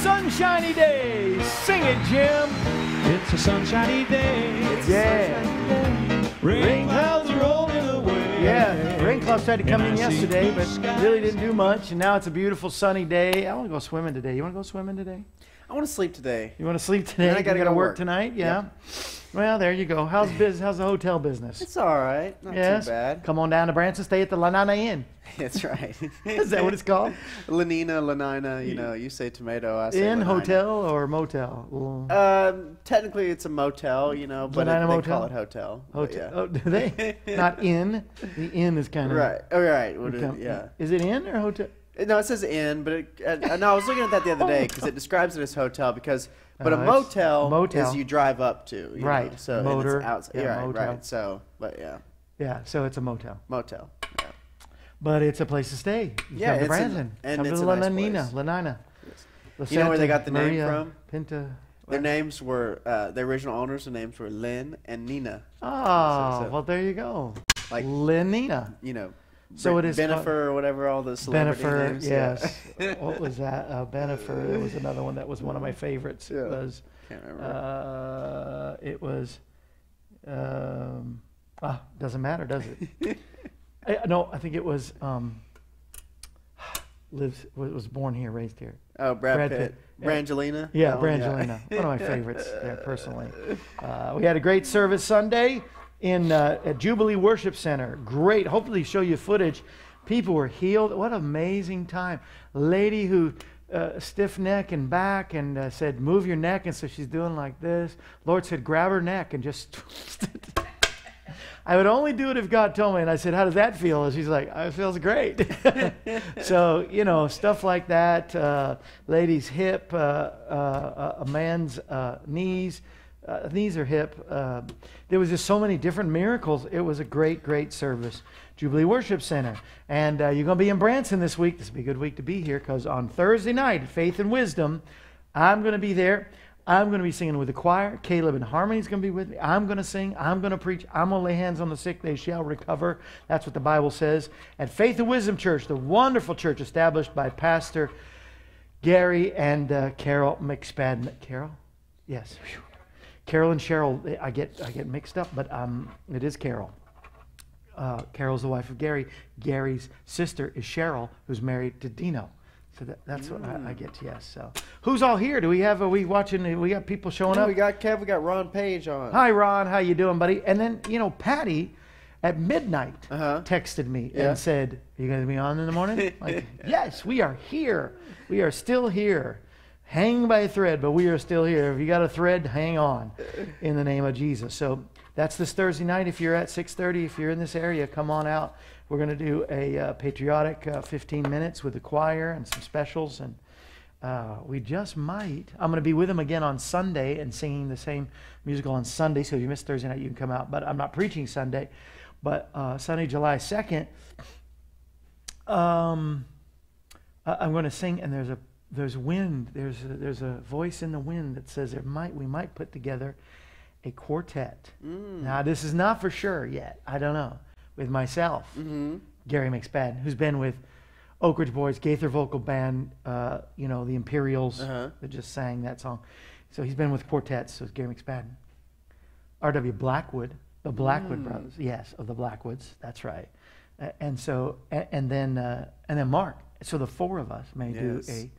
sunshiny day. Sing it, Jim. It's a sunshiny day. Rain clouds are rolling away. Yeah, rain clouds tried to come in yesterday, but really didn't do much. And now it's a beautiful sunny day. I want to go swimming today. You want to go swimming today? I want to sleep today. You want to sleep today? I gotta go go to work work tonight? Yeah. Well, there you go. How's the hotel business? It's all right. Not too bad. Come on down to Branson. Stay at the Lanana Inn. That's right. Is that what it's called? Lanina, you know, you say tomato, I say Inn, Lanina. hotel, or motel? Technically it's a motel, you know, but Lanina they motel? call it hotel. but Hotel. Yeah. Oh, do they? Not inn. The inn is kind of Right. Oh, right. Yeah. Is it inn or hotel? No, it says inn, but no, I was looking at that the other day because it describes it as hotel because, but a it's motel is you drive up to, you Right. know, so Motor. and it's outside. Yeah, right, motel. right. So, but yeah, Yeah, so it's a motel. motel. Yeah. But it's a place to stay. You Yeah, come to it's Branson. and Come it's to a nice Lanina. place. Lanina. You know where they got the name Maria from? Pinta. Their names were the original owners. Their names were Lynn and Nina. Oh, So- well, there you go. Like, Lenina. you know, So it is Benifer or whatever all the celebrity Benifer, names. yes. What was that? Benifer. There was another one that was one of my favorites. Yeah. It was. Can't remember. It was. Doesn't matter, does it? I think it was. Was born here, raised here. Oh, Brad Pitt. Pitt. Brangelina. Yeah, That one, Brangelina. One of my favorites there, personally. We had a great service Sunday at Jubilee Worship Center. Great. Hopefully show you footage. People were healed. What an amazing time. Lady who stiff neck and back and said, move your neck. And so she's doing like this. Lord said, grab her neck and just twist it. I would only do it if God told me. And I said, how does that feel? And she's like, it feels great. So, you know, stuff like that. Lady's hip, a man's knees. Knees or hip. There was just so many different miracles. It was a great, great service. Jubilee Worship Center. And you're going to be in Branson this week. This will be a good week to be here because on Thursday night, Faith and Wisdom, I'm going to be there. I'm going to be singing with the choir. Caleb and Harmony is going to be with me. I'm going to sing. I'm going to preach. I'm going to lay hands on the sick. They shall recover. That's what the Bible says. At Faith and Wisdom Church, the wonderful church established by Pastor Gary and Carol McSpadden. Carol? Yes. Whew. Carol and Cheryl, I get mixed up, but it is Carol. Carol's the wife of Gary. Gary's sister is Cheryl, who's married to Dino. So that's what I get. Yes. So who's all here? Are we watching? We got people showing up. We got Kev. We got Ron Page on. Hi, Ron. How you doing, buddy? And then Patty at midnight texted me and said, "Are you going to be on in the morning?" Like, yes, we are here. We are still here. Hang by a thread, but we are still here. If you got a thread, hang on in the name of Jesus. So that's this Thursday night. If you're at 6:30, if you're in this area, come on out. We're going to do a patriotic 15 minutes with the choir and some specials. And we just might. I'm going to be with them again on Sunday and singing the same musical on Sunday. So if you missed Thursday night, you can come out. But I'm not preaching Sunday. But Sunday, July 2nd, I'm going to sing. And there's wind. There's a voice in the wind that says we might put together a quartet. Now, this is not for sure yet. I don't know. With myself, Gary McSpadden, who's been with Oak Ridge Boys, Gaither Vocal Band, the Imperials that just sang that song. So he's been with quartets. So it's Gary McSpadden. R.W. Blackwood, the Blackwood brothers, yes, of the Blackwoods. That's right. And then Mark. So the four of us may do a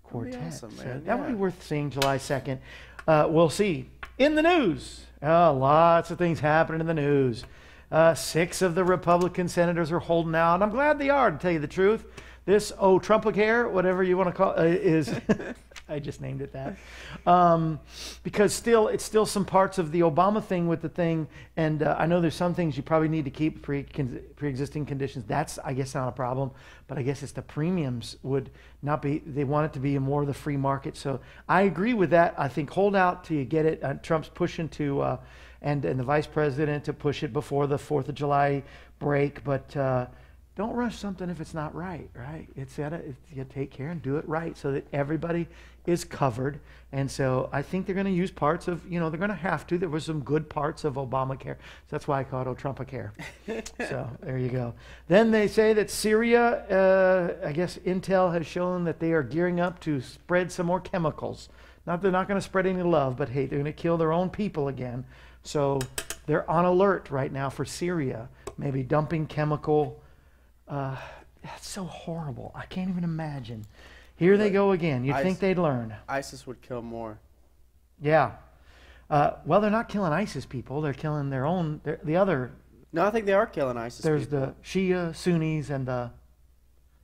quartet. Awesome, so man. that would be worth seeing July 2nd. We'll see. In the news, lots of things happening in the news. 6 of the Republican senators are holding out. I'm glad they are, to tell you the truth. This Trumplicare, whatever you want to call it, is I just named it that. Because it's still some parts of the Obama thing with the thing, and I know there's some things you probably need to keep pre-existing conditions. That's, I guess, not a problem, but I guess it's the premiums would not be, they want it to be more of the free market. So I agree with that. I think hold out till you get it. Trump's pushing to, and the vice president to push it before the 4th of July break, but don't rush something if it's not right, right? You take care and do it right so that everybody is covered. And so I think they're going to use parts of, they're going to have to. There were some good parts of Obamacare. So that's why I call it Trumpacare. So there you go. Then they say that Syria, I guess Intel has shown that they are gearing up to spread some more chemicals. They're not going to spread any love, but hey, they're going to kill their own people again. So they're on alert right now for Syria, maybe dumping chemical. That's so horrible. I can't even imagine. Here they go again. You'd think they'd learn. ISIS would kill more. Yeah. Well, they're not killing ISIS people. They're killing their own, the other. No, I think they are killing ISIS There's people. the Shia, Sunnis, and the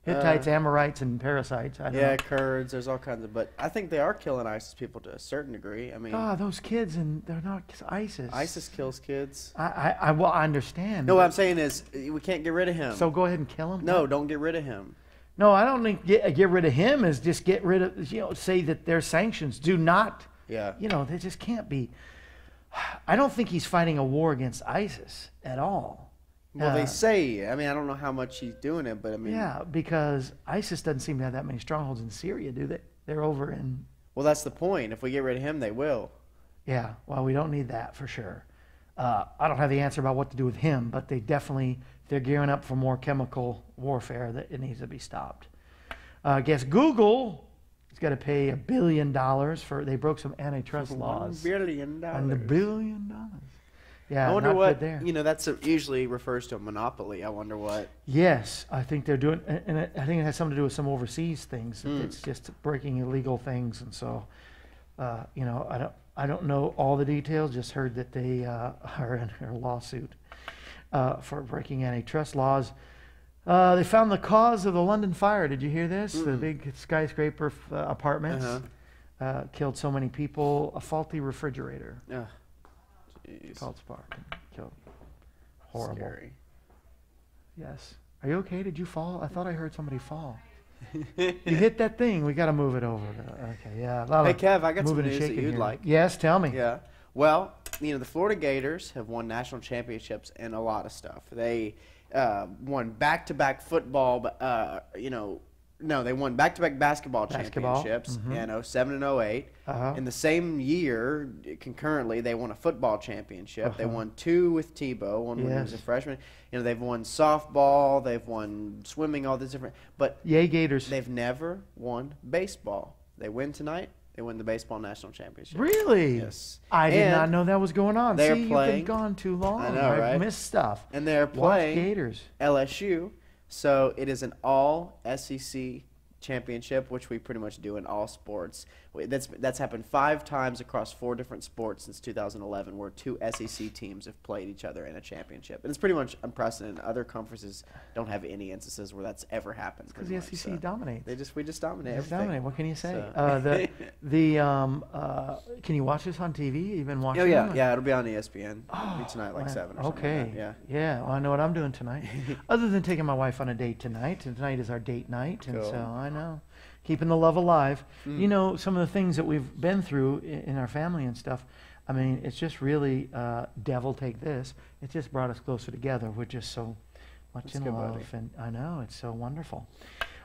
Hittites, Amorites, and parasites. I don't know. Kurds. There's all kinds of. But I think they are killing ISIS people to a certain degree. I mean, Those kids, and they're not ISIS. ISIS kills kids. Well, I understand. No, what I'm saying is we can't get rid of him. So go ahead and kill him? No, don't get rid of him. No, I don't think get rid of him is just get rid of, say that there's sanctions. Do not, they just can't be. I don't think he's fighting a war against ISIS at all. Well, they say, I don't know how much he's doing it, but I mean. Yeah, because ISIS doesn't seem to have that many strongholds in Syria, do they? They're over in. Well, that's the point. If we get rid of him, they will. Yeah, well, we don't need that for sure. I don't have the answer about what to do with him, but they definitely, they're gearing up for more chemical warfare that it needs to be stopped. I guess Google is going to pay $1 billion they broke some antitrust laws. $1 billion. And $1 billion. Yeah, I wonder not what, good there. that's usually refers to a monopoly. I wonder what. Yes, I think they're doing, and I think it has something to do with some overseas things. It's just breaking illegal things, and so, I don't know all the details. Just heard that they are in a lawsuit for breaking antitrust laws. They found the cause of the London fire. Did you hear this? The big skyscraper apartments killed so many people. A faulty refrigerator. Called spark. Killed. Horrible. Scary. Yes. Are you okay? Did you fall? I thought I heard somebody fall. You hit that thing. We got to move it over. Okay, yeah. Hey, Kev, I got some news that you'd like. Yes, tell me. Yeah. Well, the Florida Gators have won national championships in a lot of stuff. They won back-to-back football, no, they won back-to-back basketball championships in 07 and 08. In the same year, concurrently, they won a football championship. They won 2 with Tebow, one when he was a freshman. They've won softball, they've won swimming, all these different. But yay, Gators! They've never won baseball. They win tonight. They win the baseball national championship. Really? Yes. I did not know that was going on. They're See, playing. You've been gone too long. I know, right? I've missed stuff. And they're playing Gators. LSU. So it is an all SEC championship, which we pretty much do in all sports. That's happened 5 times across 4 different sports since 2011, where 2 SEC teams have played each other in a championship. And it's pretty much unprecedented. Other conferences don't have any instances where that's ever happened. Because the SEC dominates. We just dominate everything. Dominate. What can you say? So. Can you watch this on TV? You've been watching? Oh yeah, it? yeah. It'll be on ESPN. It'll be tonight, like 7 or something. Okay. Like that. Yeah. Well, I know what I'm doing tonight. Other than taking my wife on a date tonight, and tonight is our date night, and so I know. Keeping the love alive. Some of the things that we've been through in our family and stuff, it's just really, devil take this. It just brought us closer together. We're just so much in love. Buddy. And I know, it's so wonderful.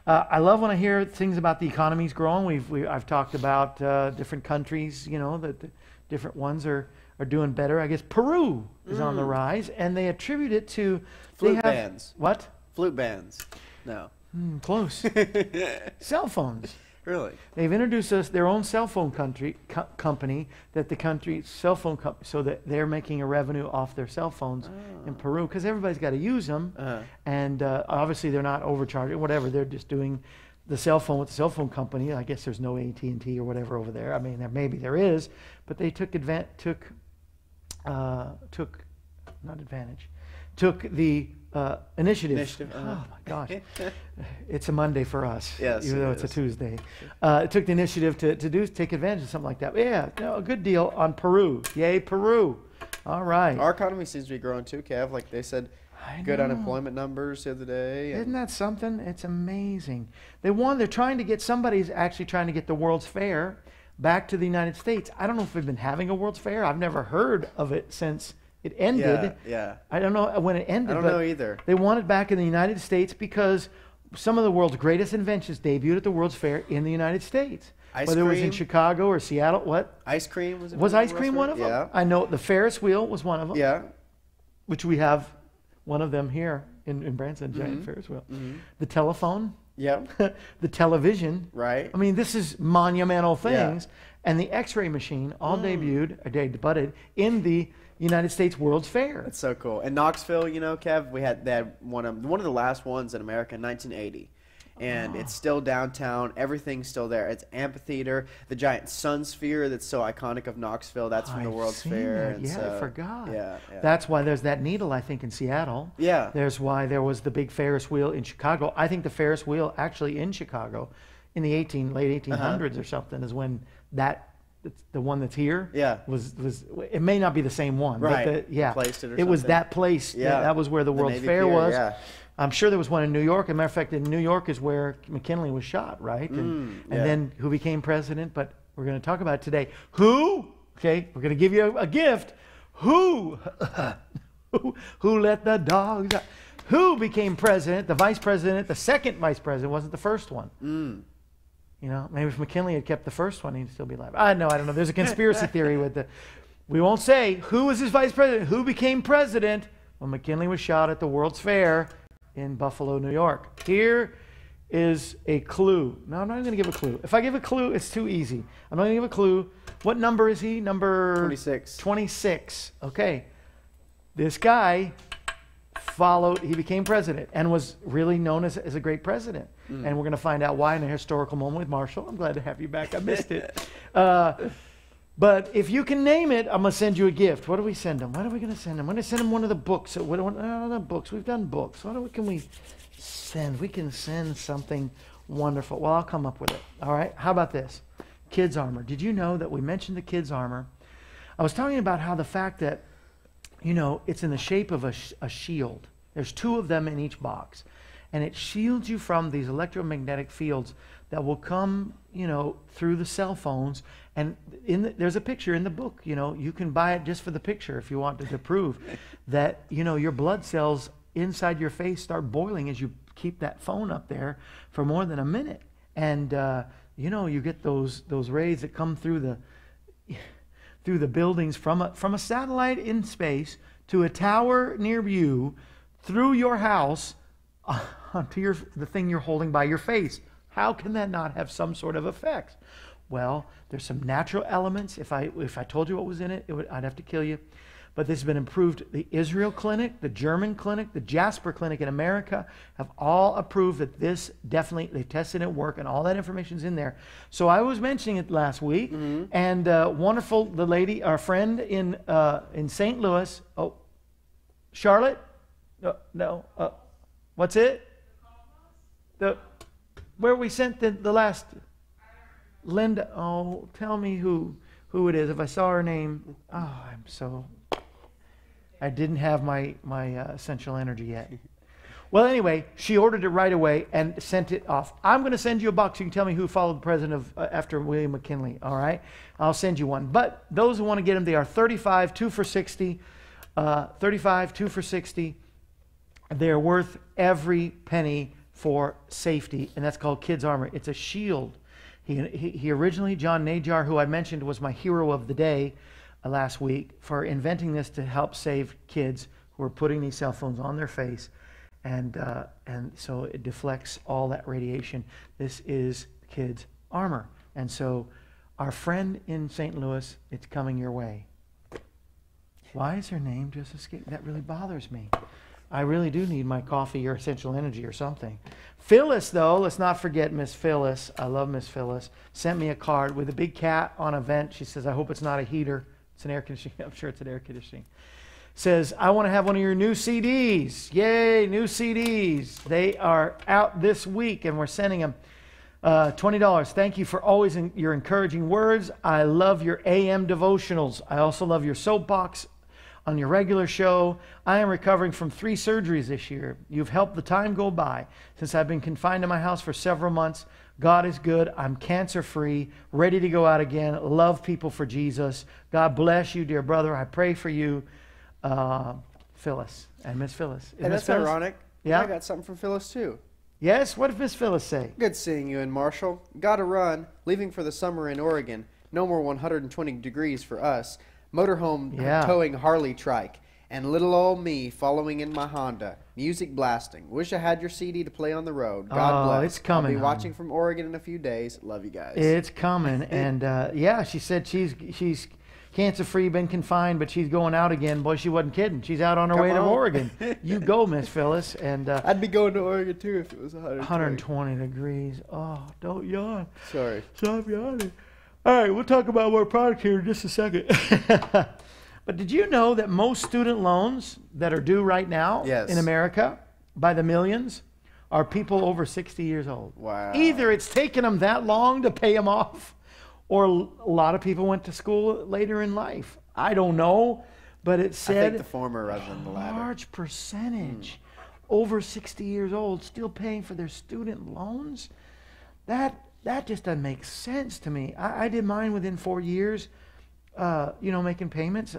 I love when I hear things about the economies growing. I've talked about different countries, that the different ones are doing better. I guess Peru is on the rise, and they attribute it to... Flute bands. What? Flute bands. No. Close. Cell phones. Really? They've introduced us their own cell phone company that the country cell phone company, so that they're making a revenue off their cell phones in Peru, because everybody's got to use them, and obviously they're not overcharging, whatever. They're just doing the cell phone with the cell phone company. I guess there's no AT&T or whatever over there. Maybe there is, but they took the initiative. Oh my gosh. It's a Monday for us, yes, even though it's a Tuesday. It took the initiative to take advantage of something like that. But yeah, a good deal on Peru. Yay, Peru. All right. Our economy seems to be growing too, Kev. Like they said, good unemployment numbers the other day. Isn't that something? It's amazing. They're trying to get, somebody's actually trying to get the World's Fair back to the United States. I don't know if we've been having a World's Fair. I've never heard of it since It ended. Yeah. I don't know when it ended. I don't but know either. They won it back in the United States because some of the world's greatest inventions debuted at the World's Fair in the United States. Whether it was in Chicago or Seattle. What? Ice cream was. Was ice cream one of them? Yeah. I know the Ferris wheel was one of them. Yeah. Which we have one of them here in Branson, giant Ferris wheel. The telephone. Yeah. The television. Right. I mean, this is monumental things. Yeah. And the X-ray machine all debuted in the United States World's Fair. That's so cool. In Knoxville, you know, Kev, they had one of the last ones in America in 1980. And it's still downtown. Everything's still there. It's amphitheater. The giant sun sphere that's so iconic of Knoxville. That's from the World's Fair. Yeah, so, I forgot. Yeah. That's why there's that needle, I think, in Seattle. Yeah. There's why there was the big Ferris wheel in Chicago. I think the Ferris wheel actually in Chicago in the late 1800s or something is when the one that's here was it may not be the same one. Right. But Placed it or it was that place. Yeah. That was where the World's Fair was. Yeah. I'm sure there was one in New York. As a matter of fact, in New York is where McKinley was shot, right? And then who became president, but we're going to talk about it today. Who, okay, we're going to give you a gift. Who let the dogs out? Who became president, the vice president, the second vice president, wasn't the first one. You know, maybe if McKinley had kept the first one, he'd still be alive. I don't know. There's a conspiracy theory with we won't say who was his vice president, who became president when McKinley was shot at the World's Fair in Buffalo, New York. Here is a clue. No, I'm not going to give a clue. If I give a clue, it's too easy. I'm not going to give a clue. What number is he? Number 26. 26. Okay. This guy he became president and was really known as a great president. And we're going to find out why in a historical moment with Marshall. I'm glad to have you back. I missed it. But if you can name it, I'm going to send you a gift. What do we send him? What are we going to send him? I'm going to send him one of the books. The books. We've done books. What can we send? We can send something wonderful. Well, I'll come up with it. All right? How about this? Kids Armor. Did you know that we mentioned the Kids Armor? I was talking about how the fact that, you know, it's in the shape of a shield. There's 2 of them in each box. And it shields you from these electromagnetic fields that will come, you know, through the cell phones. And there's a picture in the book, you know, you can buy it just for the picture if you want to prove that, you know, your blood cells inside your face start boiling as you keep that phone up there for more than a minute. And, you know, you get those rays that come through the buildings from a satellite in space to a tower near you, through your house, onto the thing you're holding by your face. How can that not have some sort of effect? Well, there's some natural elements. If I told you what was in it, I'd have to kill you. But this has been improved. The Israel Clinic, the German Clinic, the Jasper Clinic in America have all approved that this definitely, they tested it work, and all that information's in there. So I was mentioning it last week, and wonderful, the lady, our friend in St. Louis, Charlotte? No. What's it? Where we sent the last Linda. Oh, tell me who it is. If I saw her name. Oh, I didn't have my essential energy yet. Well, anyway, she ordered it right away and sent it off. I'm going to send you a box. You can tell me who followed the president after William McKinley. All right, I'll send you one. But those who want to get them, they are 35, 2 for $60. 35, 2 for $60. They're worth every penny for safety, and that's called Kids Armor. It's a shield. He originally, John Najar, who I mentioned was my hero of the day last week, for inventing this to help save kids who are putting these cell phones on their face, and so it deflects all that radiation. This is Kids Armor, and so our friend in St. Louis, it's coming your way. Why is her name just escaped? That really bothers me. I really do need my coffee or essential energy or something. Phyllis, though, let's not forget Miss Phyllis. I love Miss Phyllis. Sent me a card with a big cat on a vent. She says, I hope it's not a heater. It's an air conditioning. I'm sure it's an air conditioning. Says, I want to have one of your new CDs. Yay, new CDs. They are out this week, and we're sending them. $20. Thank you for always your encouraging words. I love your AM devotionals. I also love your soapbox on your regular show. I am recovering from 3 surgeries this year. You've helped the time go by. Since I've been confined to my house for several months, God is good. I'm cancer-free, ready to go out again. Love people for Jesus. God bless you, dear brother. I pray for you. Phyllis and Miss Phyllis. And that's Phyllis? ironic. Yeah. I got something from Phyllis too. Yes. What did Miss Phyllis say? Good seeing you in Marshall. Gotta run. Leaving for the summer in Oregon. No more 120 degrees for us. Motorhome towing Harley trike. And little old me following in my Honda. Music blasting. Wish I had your CD to play on the road. God bless. It's coming. I'll be watching from Oregon in a few days. Love you guys. It's coming. And yeah, she said she's cancer-free, been confined, but she's going out again. Boy, she wasn't kidding. She's out on her way to Oregon. You go, Miss Phyllis. And I'd be going to Oregon too if it was 120 degrees. Oh, don't yawn. Sorry. Stop yawning. All right, we'll talk about more product here in just a second. But did you know that most student loans that are due right now in America by the millions are people over 60 years old? Wow. Either it's taken them that long to pay them off, or a lot of people went to school later in life. I don't know, but it said I think the former rather than the latter. Large percentage over 60 years old still paying for their student loans. That just doesn't make sense to me. I did mine within 4 years, making payments.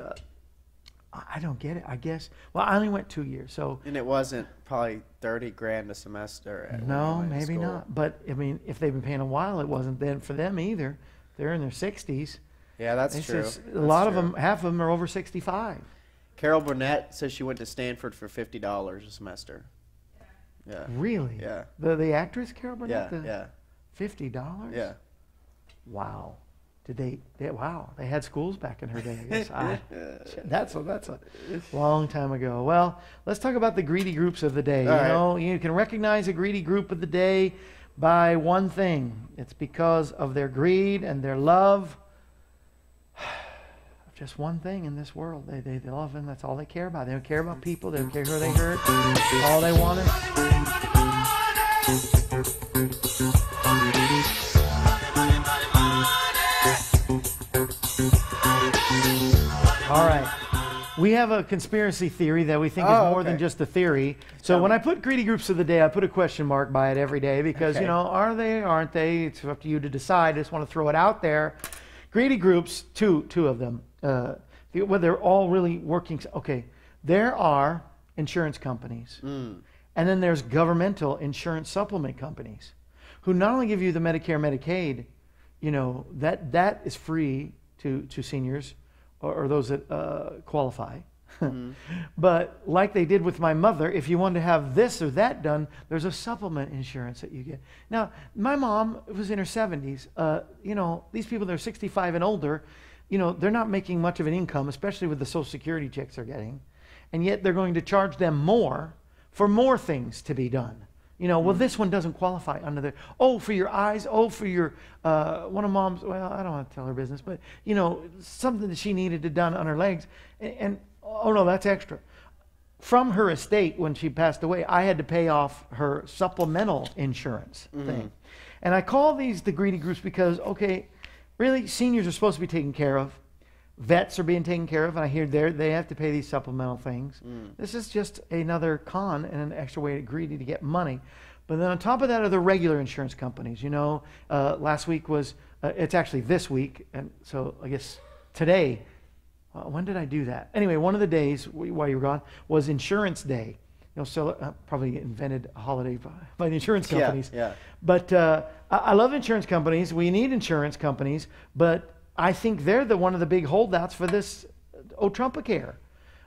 I don't get it, I guess. Well, I only went 2 years, so. And it wasn't probably 30 grand a semester. No, maybe not. But, I mean, if they've been paying a while, it wasn't then for them either. They're in their 60s. Yeah, that's true. A lot of them, half of them are over 65. Carol Burnett says she went to Stanford for $50 a semester. Yeah. Really? Yeah. The actress, Carol Burnett? Yeah. $50? Yeah. Wow. Wow, they had schools back in her day, I guess. That's a long time ago. Well, let's talk about the greedy groups of the day. You can recognize a greedy group of the day by one thing. It's because of their greed and their love. Just one thing in this world. They love them. That's all they care about. They don't care about people. They don't care who they hurt. All they want All right. We have a conspiracy theory that we think is more than just a theory. So when I put greedy groups of the day, I put a question mark by it every day because, are they, aren't they? It's up to you to decide. I just want to throw it out there. Greedy groups, two of them, they're all really working. Okay, there are insurance companies, and then there's governmental insurance supplement companies who not only give you the Medicare, Medicaid, that is free to seniors or those that qualify. But like they did with my mother, if you wanted to have this or that done, there's a supplement insurance that you get. Now, my mom was in her 70s. These people that are 65 and older, they're not making much of an income, especially with the Social Security checks they're getting. And yet they're going to charge them more for more things to be done. Well, this one doesn't qualify under the, for your eyes, for your, one of mom's, well, I don't want to tell her business, but, something that she needed to done on her legs. And oh no, that's extra. From her estate, when she passed away, I had to pay off her supplemental insurance thing. And I call these the greedy groups because, really, seniors are supposed to be taken care of. Vets are being taken care of, and I hear they have to pay these supplemental things. This is just another con and an extra way to greedy to get money. But then on top of that are the regular insurance companies. Last week was, it's actually this week, and so I guess today, when did I do that? Anyway, one of the days while you were gone was Insurance Day. Probably invented a holiday by the insurance companies. Yeah. But I love insurance companies. We need insurance companies, but I think they're one of the big holdouts for this Trumpacare.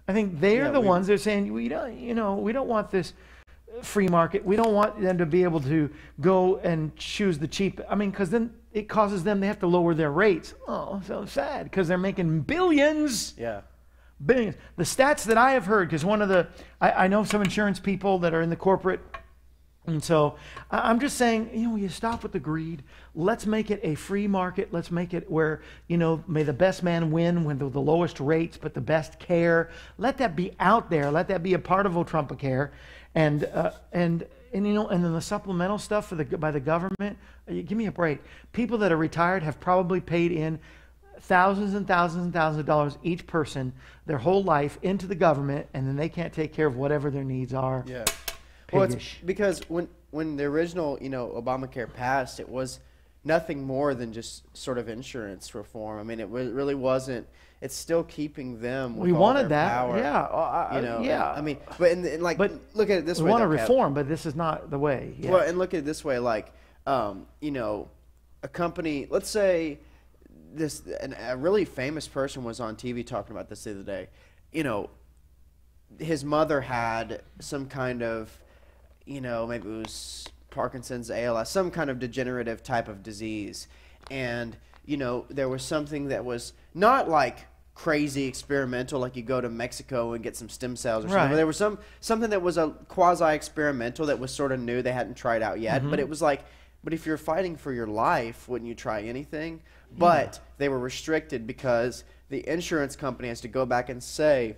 I think they're the ones that are saying we don't want this free market. We don't want them to be able to go and choose the cheap. I mean, because then it causes them, they have to lower their rates. Oh, so sad, because they're making billions. Yeah. Billions. The stats that I have heard, because I know some insurance people that are in the corporate. And so I'm just saying, you stop with the greed. Let's make it a free market. Let's make it where, may the best man win with the lowest rates, but the best care. Let that be out there. Let that be a part of Trumpacare. And then the supplemental stuff by the government, give me a break. People that are retired have probably paid in thousands and thousands and thousands of dollars each person their whole life into the government, and then they can't take care of whatever their needs are. Yeah. Well, it's because when the original, Obamacare passed, it was nothing more than just sort of insurance reform. I mean, it really wasn't. It's still keeping them with We all wanted their that, power. yeah. You know, yeah. I mean, but like, But look at it this we way. want to though, Kev. reform, but this is not the way. Yeah. Well, and look at it this way, like, you know, a company, let's say a really famous person was on TV talking about this the other day. You know, his mother had some kind of, you know, maybe it was Parkinson's, ALS, some kind of degenerative type of disease. And, you know, there was something that was not like crazy experimental, like you go to Mexico and get some stem cells or something. Right. But there was something that was a quasi-experimental that was sort of new. They hadn't tried out yet. But it was like, but if you're fighting for your life, wouldn't you try anything? But they were restricted because the insurance company has to go back and say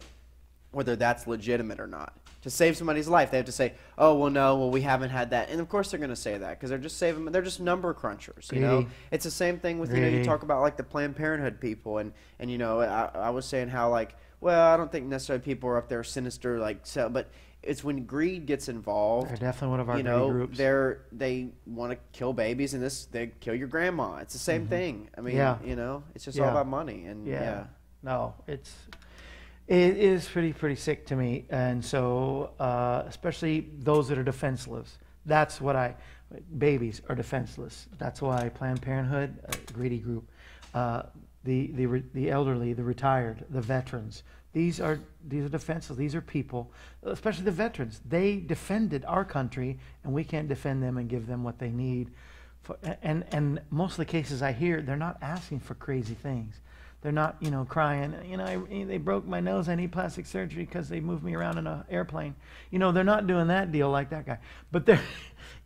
whether that's legitimate or not. To save somebody's life, they have to say, "Oh, well, no, well, we haven't had that," and of course they're going to say that because they're just saving. They're just number crunchers, you know. It's the same thing with you talk about like the Planned Parenthood people, and you know, I was saying how like, well, I don't think necessarily people are up there sinister like so, but it's when greed gets involved. They're definitely one of our you know, groups. they want to kill babies, and they kill your grandma. It's the same thing. I mean, you know, it's just all about money, and No, it is pretty sick to me, and so especially those that are defenseless. That's what babies are defenseless. That's why Planned Parenthood, a greedy group, the elderly, the retired, the veterans. These are defenseless. These are people, especially the veterans. They defended our country, and we can't defend them and give them what they need. And most of the cases I hear, they're not asking for crazy things. They're not, you know, crying, you know, they broke my nose, I need plastic surgery because they moved me around in an airplane. You know, they're not doing that deal like that guy. But they're,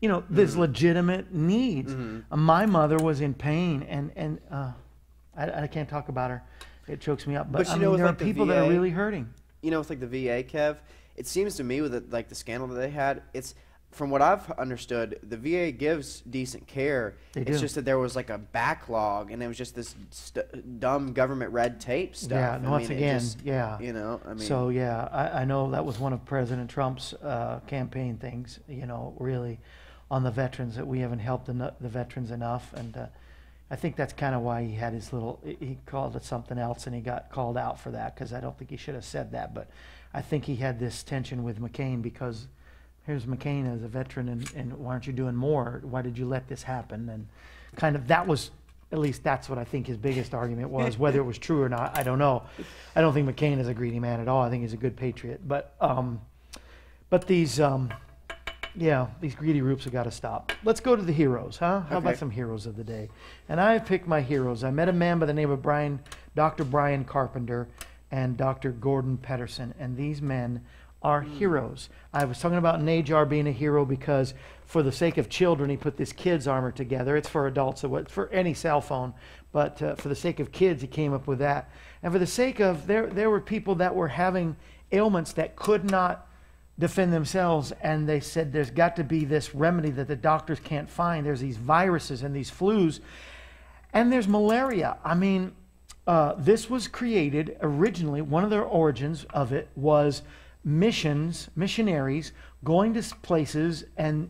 you know, there's legitimate needs. My mother was in pain, and I can't talk about her. It chokes me up. But I mean, there are people that are really hurting. You know, with like the VA, Kev, it seems to me with the scandal that they had, it's, from what I've understood, the VA gives decent care. It's just that there was like a backlog, and it was just this dumb government red tape stuff. Yeah, and once again, you know, I mean. So I know that was one of President Trump's campaign things. You know, really, on the veterans, that we haven't helped the veterans enough, and I think that's kind of why he had his little. He called it something else, and he got called out for that because I don't think he should have said that. But I think he had this tension with McCain because. Here's McCain as a veteran, and why aren't you doing more? Why did you let this happen? And kind of that was, at least that's what I think his biggest argument was. Whether it was true or not, I don't know. I don't think McCain is a greedy man at all. I think he's a good patriot. But these greedy groups have got to stop. Let's go to the heroes, huh? How about some heroes of the day? And I picked my heroes. I met a man by the name of Dr. Brian Carpenter and Dr. Gordon Pedersen, and these men are heroes. I was talking about Najar being a hero because for the sake of children, he put this kids armor together. It's for adults, so it's for any cell phone, but for the sake of kids, he came up with that. And for the sake of, there were people that were having ailments that could not defend themselves, and they said there's got to be this remedy that the doctors can't find. There's these viruses and these flus, and there's malaria. I mean, this was created originally, one of the origins of it was missionaries going to places and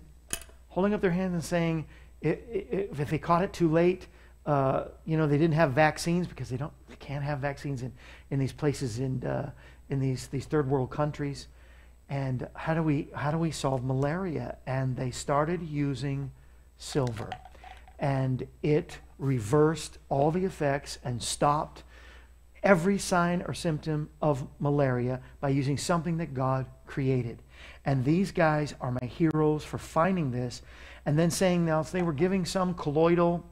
holding up their hands and saying if they caught it too late, you know, they didn't have vaccines because they can't have vaccines in these places in these third world countries. And how do we solve malaria? And they started using silver, and it reversed all the effects and stopped every sign or symptom of malaria by using something that God created. And these guys are my heroes for finding this and then saying now they were giving some colloidal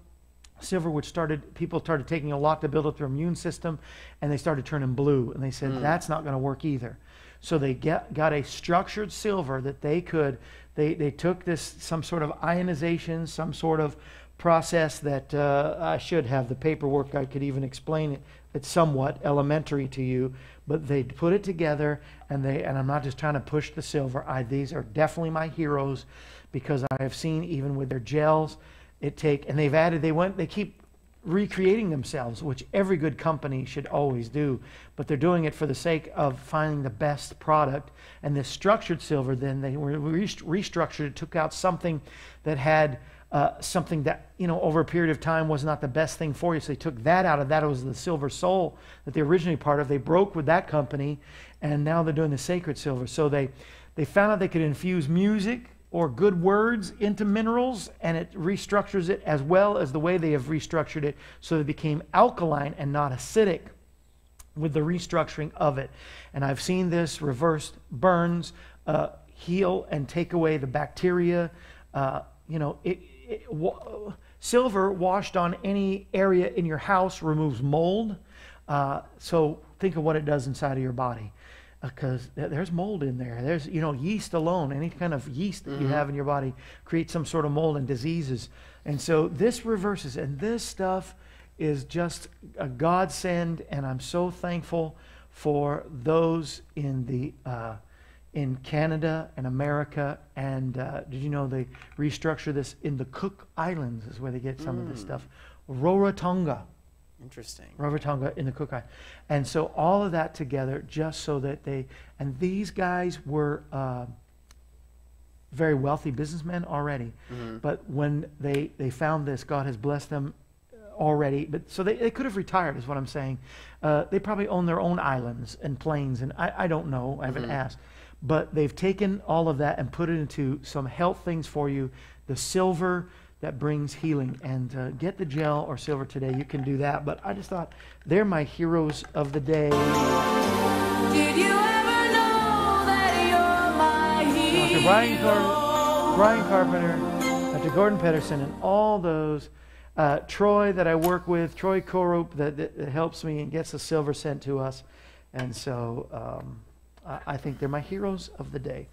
silver, which people started taking a lot to build up their immune system, and they started turning blue, and they said that's not going to work either. So they got a structured silver that they took some sort of ionization, some sort of process that I should have the paperwork. I could even explain it. It's somewhat elementary to you, but they put it together, and I'm not just trying to push the silver. These are definitely my heroes because I have seen even with their gels, they keep recreating themselves, which every good company should always do, but they're doing it for the sake of finding the best product. And this structured silver, then they restructured it, took out something that had something that, over a period of time was not the best thing for you. So they took that out of that. It was the Silver Soul that they originally part of. They broke with that company, and now they're doing the Sacred Silver. So they found out they could infuse music or good words into minerals, and it restructures it as well as the way they have restructured it, so it became alkaline and not acidic with the restructuring of it. And I've seen this reversed burns, heal and take away the bacteria. Silver washed on any area in your house removes mold. So think of what it does inside of your body. Because there's mold in there. There's, yeast alone, any kind of yeast that you have in your body creates some sort of mold and diseases. And so this reverses, and this stuff is just a godsend, and I'm so thankful for those in Canada and America. And did you know they restructure this in the Cook Islands is where they get some of this stuff. Rarotonga. Interesting. Rarotonga in the Cook Islands. And so all of that together just so that and these guys were very wealthy businessmen already. But when they found this, God has blessed them already. But so they could have retired is what I'm saying. They probably own their own islands and planes, and I don't know. I haven't asked. But they've taken all of that and put it into some health things for you. The silver that brings healing, and get the gel or silver today. You can do that. But I just thought they're my heroes of the day. Did you ever know that you're my hero? To Brian Carpenter, to Gordon Pedersen, and all those. Troy that I work with, Troy Korup that helps me and gets the silver sent to us. And so I think they're my heroes of the day.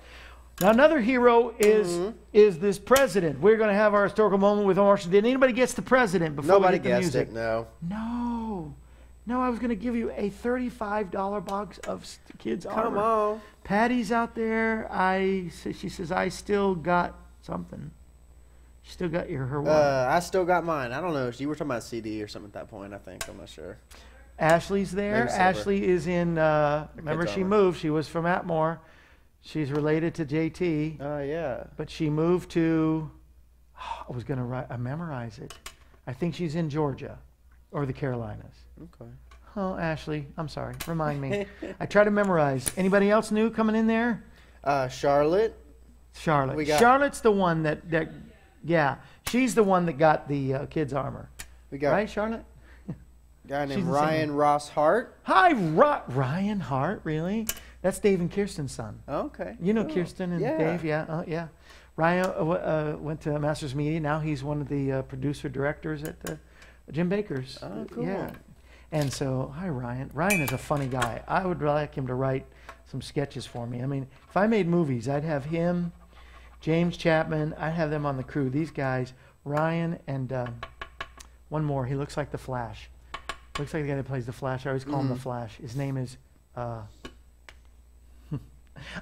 Now, another hero is this president. We're going to have our historical moment with Marshall. Did anybody guess the president before Nobody we get the guessed music? it, no. No, I was going to give you a $35 box of kids' armor. Come on. Patty's out there. She says, I still got something. She still got her one. I still got mine. I don't know. You were talking about a CD or something at that point, I think. I'm not sure. Ashley's there. Maybe silver. Ashley is in, remember she moved. She was from Atmore. She's related to JT. Oh, yeah. But she moved to, I was going to memorize it. I think she's in Georgia or the Carolinas. Okay. Oh, Ashley, I'm sorry. Remind me. I try to memorize. Anybody else new coming in there? Charlotte. Charlotte. Charlotte's the one that, yeah, she's the one that got the kids' armor. We got right, Charlotte? a guy named She's the Ryan same. Ross Hart. Hi, Ryan Hart, really? That's Dave and Kirsten's son. Okay. You know cool. Kirsten and Yeah. Dave, yeah, yeah. Ryan went to Masters Media. Now he's one of the producer directors at Jim Baker's. Oh, cool. Yeah. And so, hi, Ryan. Ryan is a funny guy. I would like him to write some sketches for me. I mean, if I made movies, I'd have him, James Chapman. I'd have them on the crew. These guys, Ryan and one more. He looks like the Flash. Looks like the guy that plays the Flash. I always call him the Flash. His name is.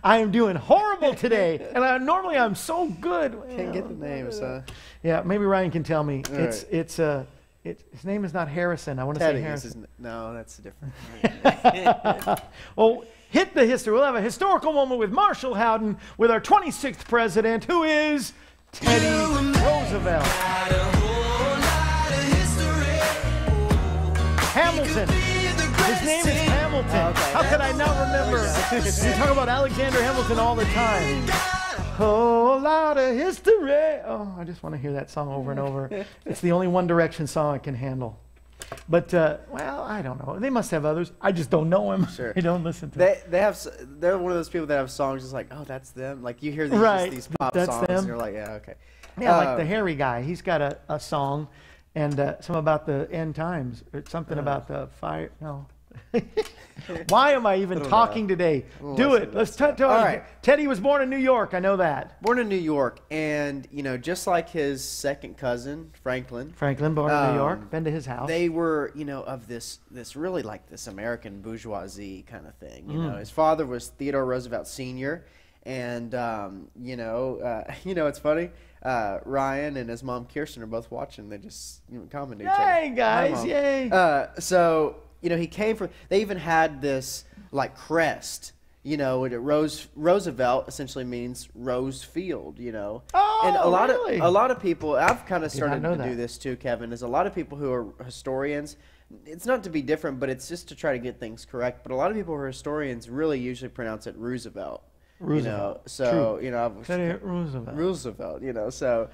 I am doing horrible today, and normally I'm so good. Can't get the names, huh? Yeah, maybe Ryan can tell me. All His name is not Harrison. I want to say Teddy. Harrison. No, that's different. Well, hit the history. We'll have a historical moment with Marshall Howden with our 26th president, who is Teddy Roosevelt. Hamilton. His name is Hamilton. Okay. How could I not remember? We talk about Alexander Hamilton all the time. Whole lot of history. Oh, I just want to hear that song over and over. It's the only One Direction song I can handle. But, well, I don't know. They must have others. I just don't know them. Sure. I don't listen to them. They're one of those people that have songs just like, oh, that's them. Like you hear these, Right. these pop That's songs them. and you're like, yeah, okay. Yeah, like the hairy guy. He's got a song and some about the end times or something about the fire. No. Why am I even talking today? Do it. Let's talk. All right. Teddy was born in New York. I know that. Born in New York, and just like his second cousin Franklin, Born in New York. Been to his house. they were of this really like this American bourgeoisie kind of thing. His father was Theodore Roosevelt Sr. And it's funny. Ryan and his mom Kirsten are both watching. They just comment each other. Yay, guys! Hi, Mom. Yay! So he came from. They even had this like crest. you know, Roosevelt essentially means Rose Field, you know. Oh, and really? a lot of people, I've kind of Did not started know to do that. this too, Kevin, is a lot of people who are historians, it's not to be different, but it's just to try to get things correct. But a lot of people who are historians really usually pronounce it Roosevelt. Roosevelt. You know, so, True. you know, Teddy Roosevelt. Roosevelt, you know. So,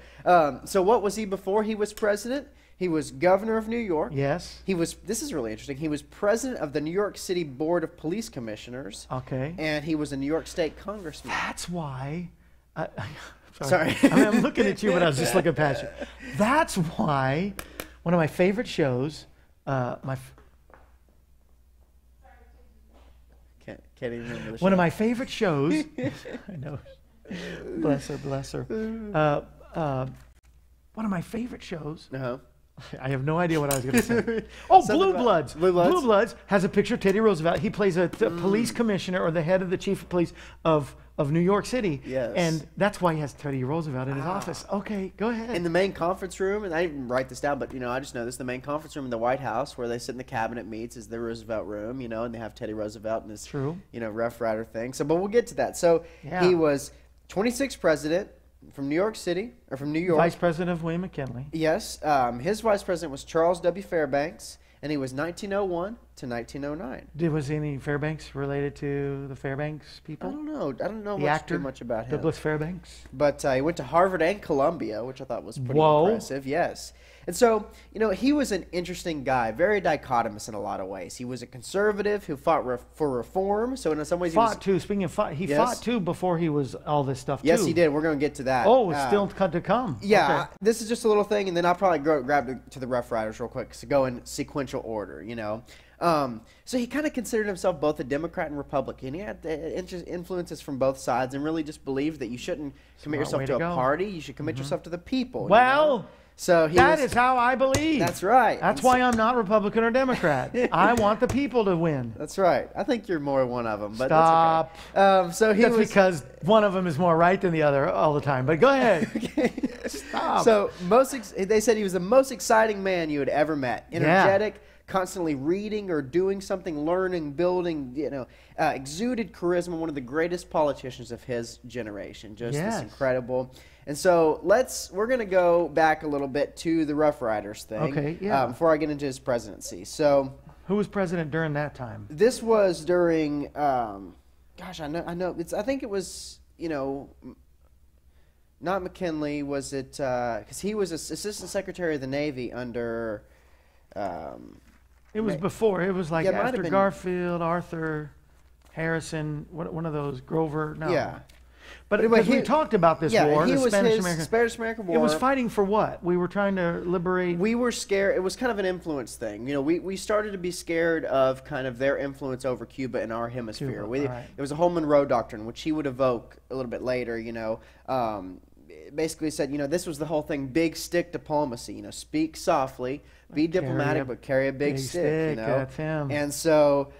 so what was he before he was president? He was governor of New York. Yes. He was. This is really interesting. He was president of the New York City Board of Police Commissioners. Okay. And he was a New York State congressman. That's why. Sorry. I mean, I'm looking at you, but I was just looking past you. That's why one of my favorite shows, Can't even remember the show. one of my favorite shows. I know. Bless her, bless her. One of my favorite shows. Uh-huh. I have no idea what I was going to say. Oh, Something Blue about- Bloods. Blue Bloods? Blue Bloods has a picture of Teddy Roosevelt. He plays a police commissioner or the head of the chief of police of New York City. Yes. And that's why he has Teddy Roosevelt in his office. Okay, go ahead. In the main conference room, and I didn't write this down, but you know, I just know this: the main conference room in the White House, where they sit in the cabinet meets, is the Roosevelt room. You know, and they have Teddy Roosevelt in his, True. you know, Rough Rider thing. So, but we'll get to that. So Yeah. he was 26th president from New York City, or from New York. Vice President of William McKinley. Yes, his vice president was Charles W. Fairbanks, and he was 1901 to 1909. Was any Fairbanks related to the Fairbanks I people? don't know. I don't know The much, actor, too much about him. Douglas Fairbanks. But he went to Harvard and Columbia, which I thought was pretty Whoa. impressive. Yes. And so, you know, he was an interesting guy, very dichotomous in a lot of ways. He was a conservative who fought for reform. So in some ways, Fought too. Speaking of fight, he Yes. fought too before he was all this stuff Yes, too. he did. We're going to get to that. Oh, it's still to come. Yeah, Okay. this is just a little thing, and then I'll probably grab it to the Rough Riders real quick to go in sequential order, you know. So he kind of considered himself both a Democrat and Republican. He had influences from both sides and really just believed that you shouldn't commit Smart way yourself to to a go. Mm-hmm. party. You should commit yourself to the people. you Well, know? So That is how I believe. That's right. That's why I'm not Republican or Democrat. I want the people to win. That's right. I think you're more one of them. But Stop. That's okay. So he That's was because one of them is more right than the other all the time. But go ahead. Stop. So they said he was the most exciting man you had ever met. Energetic, constantly reading or doing something, learning, building. You know, exuded charisma. One of the greatest politicians of his generation. Just Yes. this incredible. And so we're gonna go back a little bit to the Rough Riders thing. Okay, yeah. Before I get into his presidency. So Who was president during that time? this was during. Gosh, I know. I think it was. You know. Not McKinley, was it? Because he was Assistant Secretary of the Navy under. It was before. It was like Yeah, it might have after been- Garfield, Arthur, Harrison, one of those, Grover. No. Yeah. But Anyway, because we talked about this war, he the was Spanish-American. Spanish-American War. It was fighting for what? We were trying to liberate. We were scared. It was kind of an influence thing. You know, we started to be scared of kind of their influence over Cuba in our hemisphere. Cuba, right. It was a whole Monroe Doctrine, which he would evoke a little bit later, you know. It basically said, you know, this was the whole thing, big stick diplomacy. You know, speak softly, be diplomatic, but carry a big stick, you know. That's him. And so,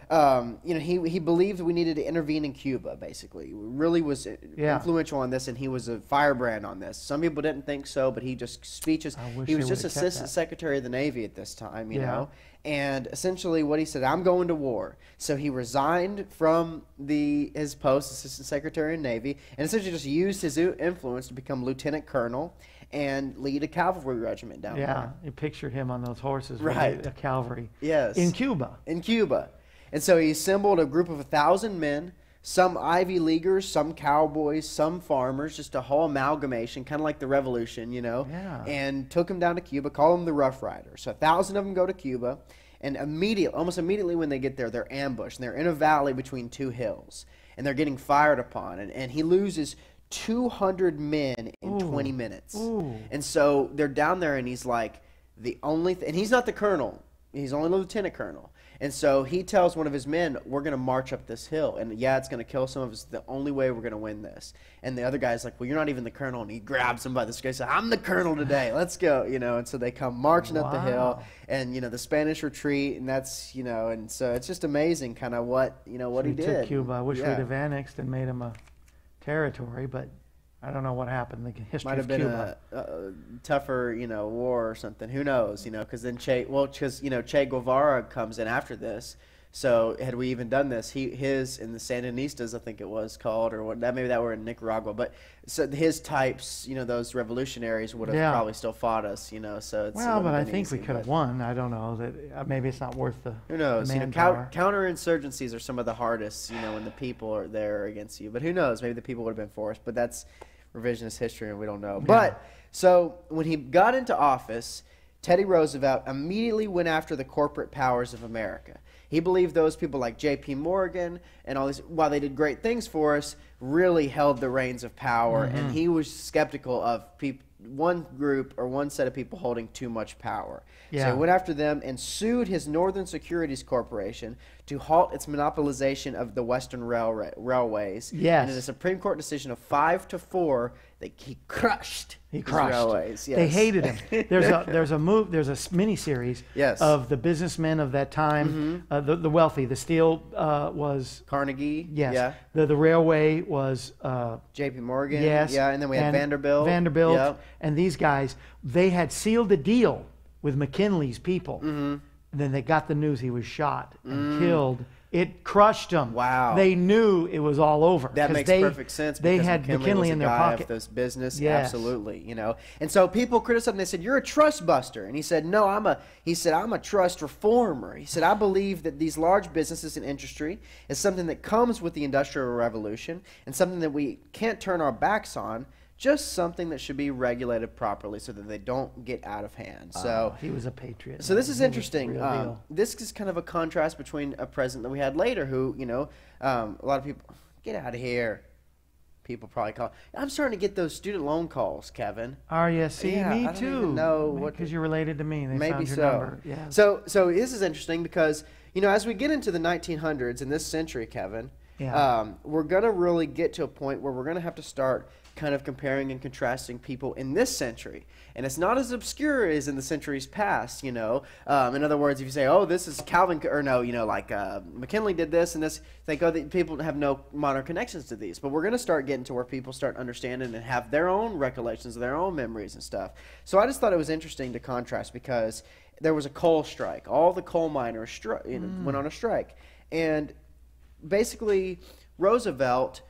you know, he believed we needed to intervene in Cuba, basically. He really was influential on this, and he was a firebrand on this. Some people didn't think so, but he just speeches. I wish He was they just would've kept Assistant that. Secretary of the Navy at this time, you Yeah. know. And essentially what he said, I'm going to war. So he resigned from his post, Assistant Secretary of the Navy, and essentially just used his influence to become Lieutenant Colonel and lead a cavalry regiment down Yeah, there. you picture him on those horses, with Right. the cavalry. Yes. In Cuba. In Cuba. And so he assembled a group of 1,000 men, some Ivy Leaguers, some cowboys, some farmers, just a whole amalgamation, kind of like the Revolution, you know, Yeah. and took them down to Cuba, called them the Rough Riders. So 1,000 of them go to Cuba, and almost immediately when they get there, they're ambushed, and they're in a valley between two hills, and they're getting fired upon, and he loses 200 men in 20 minutes. Ooh. And so they're down there, and he's like, and he's not the colonel, he's only the lieutenant colonel. And so he tells one of his men, we're going to march up this hill. And yeah, it's going to kill some of us. The only way we're going to win this. And the other guy's like, well, you're not even the colonel. And he grabs him by the scruff. He says, I'm the colonel today. Let's go. You know, and so they come marching up the hill. Wow. And, you know, the Spanish retreat. And that's, you know, and so it's just amazing kind of what he He did. took Cuba. I wish Yeah. we'd have annexed and made him a territory, but I don't know what happened. The history Might have of been Cuba. a tougher, you know, war or something. Who knows? You know, because then Che Guevara comes in after this. So had we even done this, his in the Sandinistas, I think it was called, or what, that maybe that were in Nicaragua, but so his types, those revolutionaries would have probably still fought us, So it's but I think we could have won. I don't know that maybe it's not worth the who knows. the manpower. Counterinsurgencies are some of the hardest, when the people are there against you. But who knows? Maybe the people would have been for us. But that's revisionist history, and we don't know. Yeah. But so when he got into office, Teddy Roosevelt immediately went after the corporate powers of America. He believed those people like J.P. Morgan and all these, while they did great things for us, really held the reins of power. Mm-hmm. And he was skeptical of one group or one set of people holding too much power. Yeah. So he went after them and sued his Northern Securities Corporation to halt its monopolization of the Western railways. Yes. And in a Supreme Court decision of 5-4, he crushed He his crushed. railways. Yes. They hated him. There's a mini series Yes. of the businessmen of that time, the wealthy. The steel was Carnegie. yes. Yeah. The railway was J.P. Morgan. yes. Yeah, and then we had Vanderbilt. Vanderbilt, and these guys, they had sealed a deal with McKinley's people. Then they got the news he was shot and killed. It crushed them. Wow. They knew it was all over. That 'cause makes perfect sense. They Because had McKinley was in a their guy pocket. of this business, Yes. absolutely. And so people criticized him. They said, "You're a trust buster," and he said, "No, I'm a trust reformer." He said, "I believe that these large businesses and industry is something that comes with the Industrial Revolution and something that we can't turn our backs on." Just something that should be regulated properly so that they don't get out of hand. So he was a patriot. So this is He was interesting. the real deal. This is kind of a contrast between a president that we had later who, a lot of people, get out of here. People probably call. I'm starting to get those student loan calls, Kevin. Are you? See, Yeah, me I don't too. even know what Because you're related to me. They Maybe found your so. number. Yeah. So this is interesting because, as we get into the 1900s in this century, Kevin, Yeah. we're going to really get to a point where we're going to have to start kind of comparing and contrasting people in this century. And it's not as obscure as in the centuries past, In other words, if you say, oh, this is Calvin, or no, McKinley did this and this, think, oh, people have no modern connections to these. But we're going to start getting to where people start understanding and have their own recollections, their own memories and stuff. So I just thought it was interesting to contrast because there was a coal strike. All the coal miners went on a strike. And basically, Roosevelt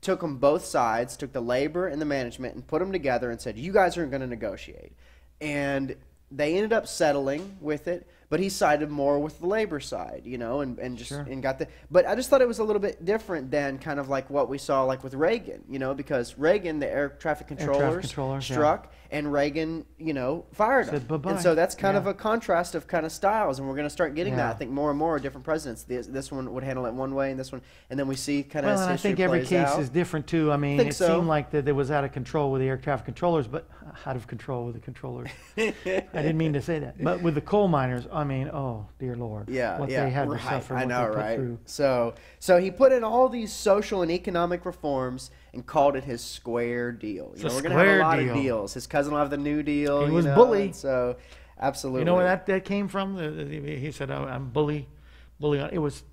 took them both sides, took the labor and the management, and put them together and said, you guys aren't going to negotiate. And they ended up settling with it, but he sided more with the labor side, and just Sure. and got the. But I just thought it was a little bit different than kind of like what we saw like with Reagan, because Reagan, the air traffic controllers yeah. struck, and Reagan, fired Said him. bye-bye. And so that's kind Yeah. of a contrast of kind of styles, and we're going to start getting that. Yeah. I think more and more different presidents. This one would handle it one way, and this one, and then we see kind of Well, as and I history think every plays case out. is different too. I mean, Think it so. seemed like that it was out of control with the air traffic controllers, but out of control with the controllers. I didn't mean to say that, but with the coal miners, I mean, oh dear Lord, Yeah, what yeah, they had right. to suffer, I what know, they put right? through. So he put in all these social and economic reforms and called it his square deal. It's a We're going to have a square lot deal. of deals. His cousin will have the New Deal. He was know, bully. and so absolutely. You know where that came from? He said, "Oh, I'm bully." It was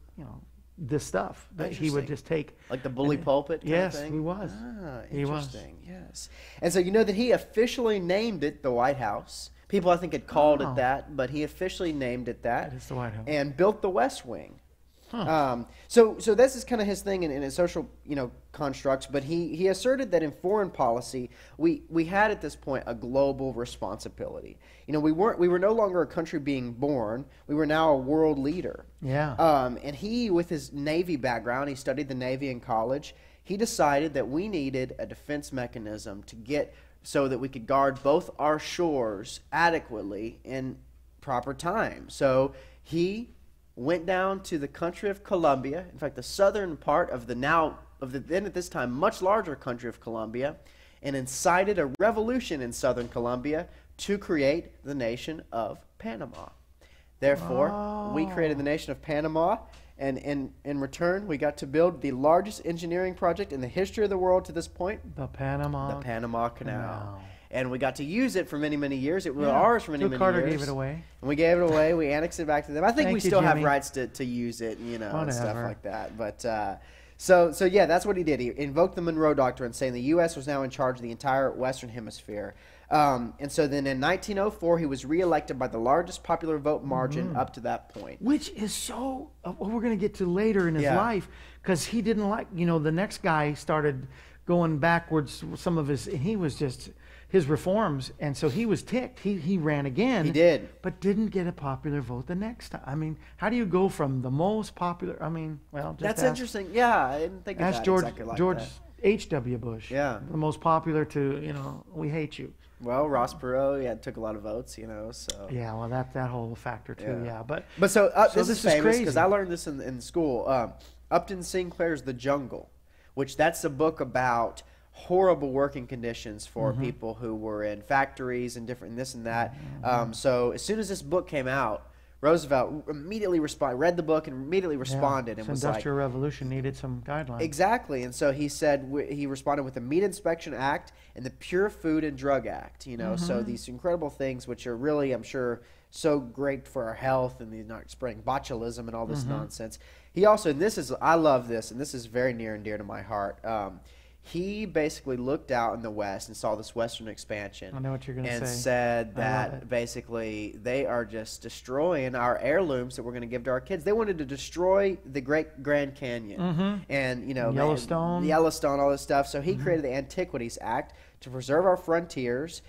this stuff that he would Interesting. just take. Like the bully pulpit kind Yes, of thing? he was. Ah, He was. interesting. Yes. And so you know that he officially named it the White House. People, I think, had called Oh. it that, but he officially named it that. That is the White House. And built the West Wing. Huh. So this is kind of his thing in his social, constructs. But he asserted that in foreign policy, we had at this point a global responsibility. We were no longer a country being born. We were now a world leader. Yeah. And he, with his Navy background, he studied the Navy in college. He decided that we needed a defense mechanism to get so that we could guard both our shores adequately in proper time. So he went down to the country of Colombia, in fact, the southern part of the then at this time much larger country of Colombia, and incited a revolution in southern Colombia to create the nation of Panama. Therefore, we created the nation of Panama, and in return, we got to build the largest engineering project in the history of the world to this point, The Panama. the Panama Canal. Canal. And we got to use it for many, many years. It was Yeah. ours for many, Till many Carter years. gave it away. And we gave it away. We annexed it back to them. I think Thank we you, still have Jimmy. rights to use it, and stuff Whatever. like that. But so yeah, that's what he did. He invoked the Monroe Doctrine, saying the U.S. was now in charge of the entire Western Hemisphere. And so then in 1904, he was reelected by the largest popular vote margin up to that point. Which is so, what we're going to get to later in his Yeah. life, because he didn't like, the next guy started going backwards, some of his, and he was just, his reforms, and so he was ticked. He ran again. He did. But didn't get a popular vote the next time. I mean, how do you go from the most popular, just That's ask, interesting. Yeah, I didn't think of ask that George, exactly like George that. H.W. Bush. Yeah. The most popular to, we hate you. Well, Ross Perot, took a lot of votes, so. Yeah, well, that whole factor too, yeah. But so so this is famous crazy. because I learned this in school. Upton Sinclair's The Jungle, which that's a book about horrible working conditions for people who were in factories and different this and that. So as soon as this book came out, Roosevelt immediately read the book and immediately responded and so was Industrial Revolution needed some guidelines. exactly. And so he said he responded with the Meat Inspection Act and the Pure Food and Drug Act. So these incredible things, which are really, I'm sure, so great for our health and not spreading botulism and all this nonsense. He also, and I love this, and this is very near and dear to my heart. He basically looked out in the West and saw this Western expansion. I know what you're going to say. And said I love that it. basically they are just destroying our heirlooms that we're going to give to our kids. They wanted to destroy the Great Grand Canyon and Yellowstone, all this stuff. So he created the Antiquities Act to preserve our frontiers.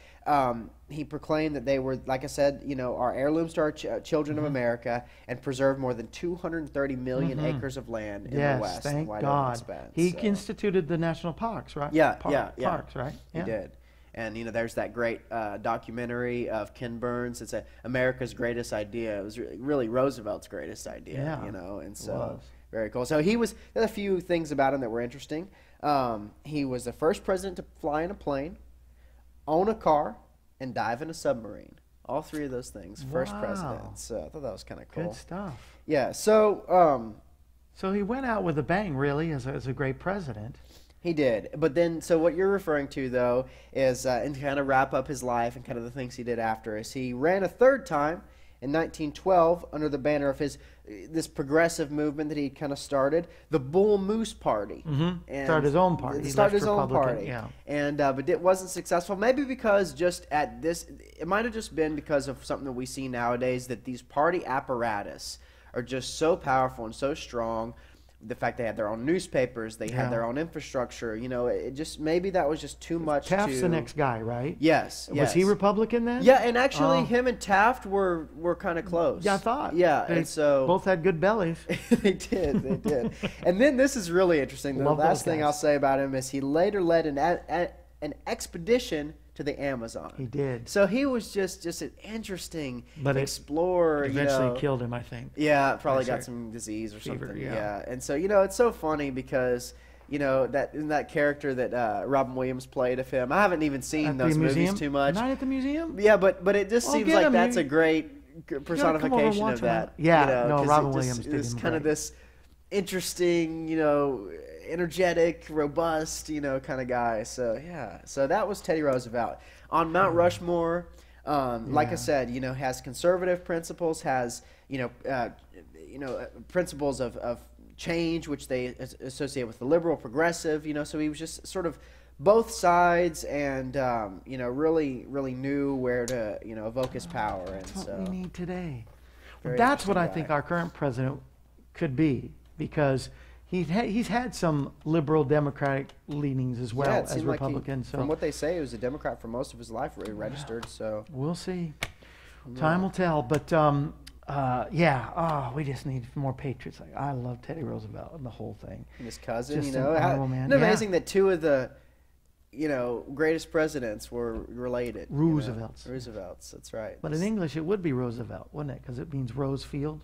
He proclaimed that they were, like I said, our heirlooms to our children of America, and preserve more than 230 million acres of land in the West. Thank and wide God. open span. He So- instituted the national parks, right? Yeah, Parks, right? He did. And there's that great documentary of Ken Burns. It's America's Greatest Idea. It was really Roosevelt's greatest idea. Yeah, And so was. very cool. So there's a few things about him that were interesting. He was the first president to fly in a plane, own a car, and dive in a submarine. All three of those things, first Wow. president. So I thought that was kind of cool. Good stuff. Yeah. So So he went out with a bang, really, as a great president. he did. But then, so what you're referring to, though, is, and to kind of wrap up his life and kind of the things he did after, is he ran a third time in 1912 under the banner of this progressive movement that he kind of started, the Bull Moose Party. And Started his own party. He Started left his own Republican, party. yeah. And but it wasn't successful. Maybe because just at this, it might have just been because of something that we see nowadays, that these party apparatus are just so powerful and so strong. The fact they had their own newspapers, they had their own infrastructure. It just, maybe that was just too much. Taft's the next guy, right? Yes. Was he Republican then? Yeah, and actually, Oh. him and Taft were kind of close. Yeah, I thought. Yeah, They and so both had good bellies. they did. And then this is really interesting. The Love those last thing guys. I'll say about him is he later led an expedition to the Amazon. He did. So he was just an interesting But it explorer. Eventually killed him, I think. Yeah, probably got Cancer. some disease or Fever, something. yeah. And so it's so funny because that character that Robin Williams played of him. I haven't even seen At the those museum? movies too much. Night at the museum? Yeah, but it just Well, seems get like him. that's You- a great come over and personification watch of one. that. Yeah, no, 'cause Robin it just Williams did is him kind of great. this interesting, energetic, robust, kind of guy. So so that was Teddy Roosevelt on Mount Rushmore. Like I Yeah. said, has conservative principles, has principles of change, which they associate with the liberal, progressive. So he was just sort of both sides, and really, really knew where to evoke his power. And That's what so we need today. Very That's what I interesting think guy. our current president could be, because he's had some liberal Democratic leanings as well yeah, it as seemed like Republicans. from So what they say, he was a Democrat for most of his life, registered. So we'll see. Time will tell. But we just need more patriots. Like, I love Teddy Roosevelt and the whole thing. and his cousin, Just an honorable man. Isn't it amazing that two of the greatest presidents were related? Roosevelts. Roosevelts, that's right. But in English, it would be Roosevelt, wouldn't it? Because it means Rose Field.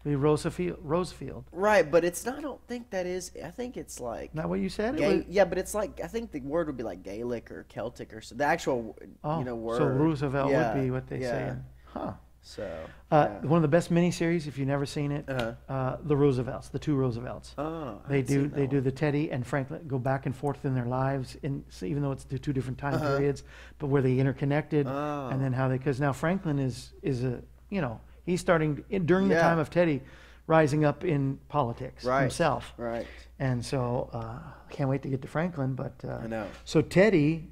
It'd be Rosefield. Right, but it's not. I don't think that is. I think it's like. Isn't that what you said? It Ga- was- yeah, but it's like, I think the word would be like Gaelic or Celtic or so. The actual, word. So Roosevelt Yeah, would be what they yeah. say. Huh. So. yeah. One of the best miniseries, if you've never seen it, Uh-huh. the Roosevelts, the two Roosevelts. Oh, I They haven't seen do that the one. Teddy and Franklin go back and forth in their lives, so even though it's the two different time Uh-huh. periods, but where they interconnected, Oh. and then how they, because now Franklin is a, he's starting during the Yeah. time of Teddy, rising up in politics Right. himself, Right. and so can't wait to get to Franklin. But I know. So Teddy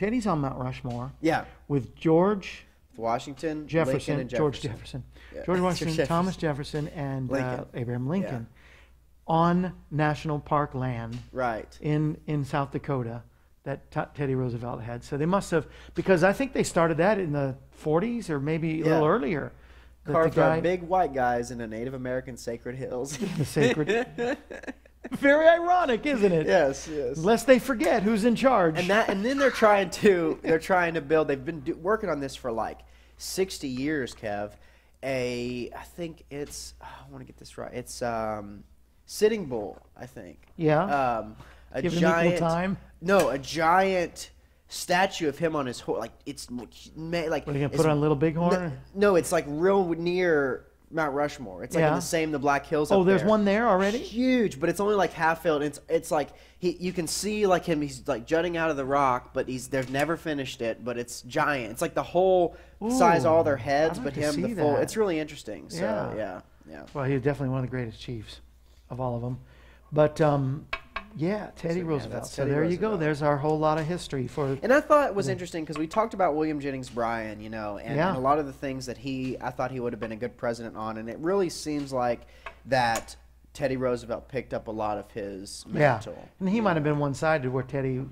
Teddy's on Mount Rushmore Yeah. with George Washington, Jefferson, Lincoln, and George Jefferson, Yeah. George Washington, Jefferson. Thomas Jefferson, and Lincoln. Abraham Lincoln on national park land Right. in South Dakota that Teddy Roosevelt had. So they must have, because I think they started that in the 40s or maybe a little earlier. That the Carved guy- by big white guys in the Native American sacred hills. the sacred. Very ironic, isn't it? Yes, yes. Lest they forget who's in charge. And then they're trying to build. They've been working on this for like 60 years, Kev. I think it's I want to get this right. It's Sitting Bull, I think. Yeah. A Give him giant equal time. No, a giant statue of him on his horse. Like it's like What are you gonna it's- put on Little Bighorn? No, it's like real near Mount Rushmore. It's like in Yeah. the Black Hills. Oh, up there's there. one there already? Huge, but it's only like half filled. It's like you can see like him. He's like jutting out of the rock, but they've never finished it. But it's giant. It's like the whole size of all their heads, I'd but like to him the see full. that. It's really interesting. So Yeah. yeah. Well, he was definitely one of the greatest chiefs of all of them. But yeah, Teddy So, yeah, Roosevelt. that's So Teddy there you go. Roosevelt. There's our whole lot of history for. And I thought it was interesting because we talked about William Jennings Bryan, and Yeah. a lot of the things that I thought he would have been a good president on, and it really seems like that Teddy Roosevelt picked up a lot of his Yeah, mantle. and he might have been one-sided where Teddy,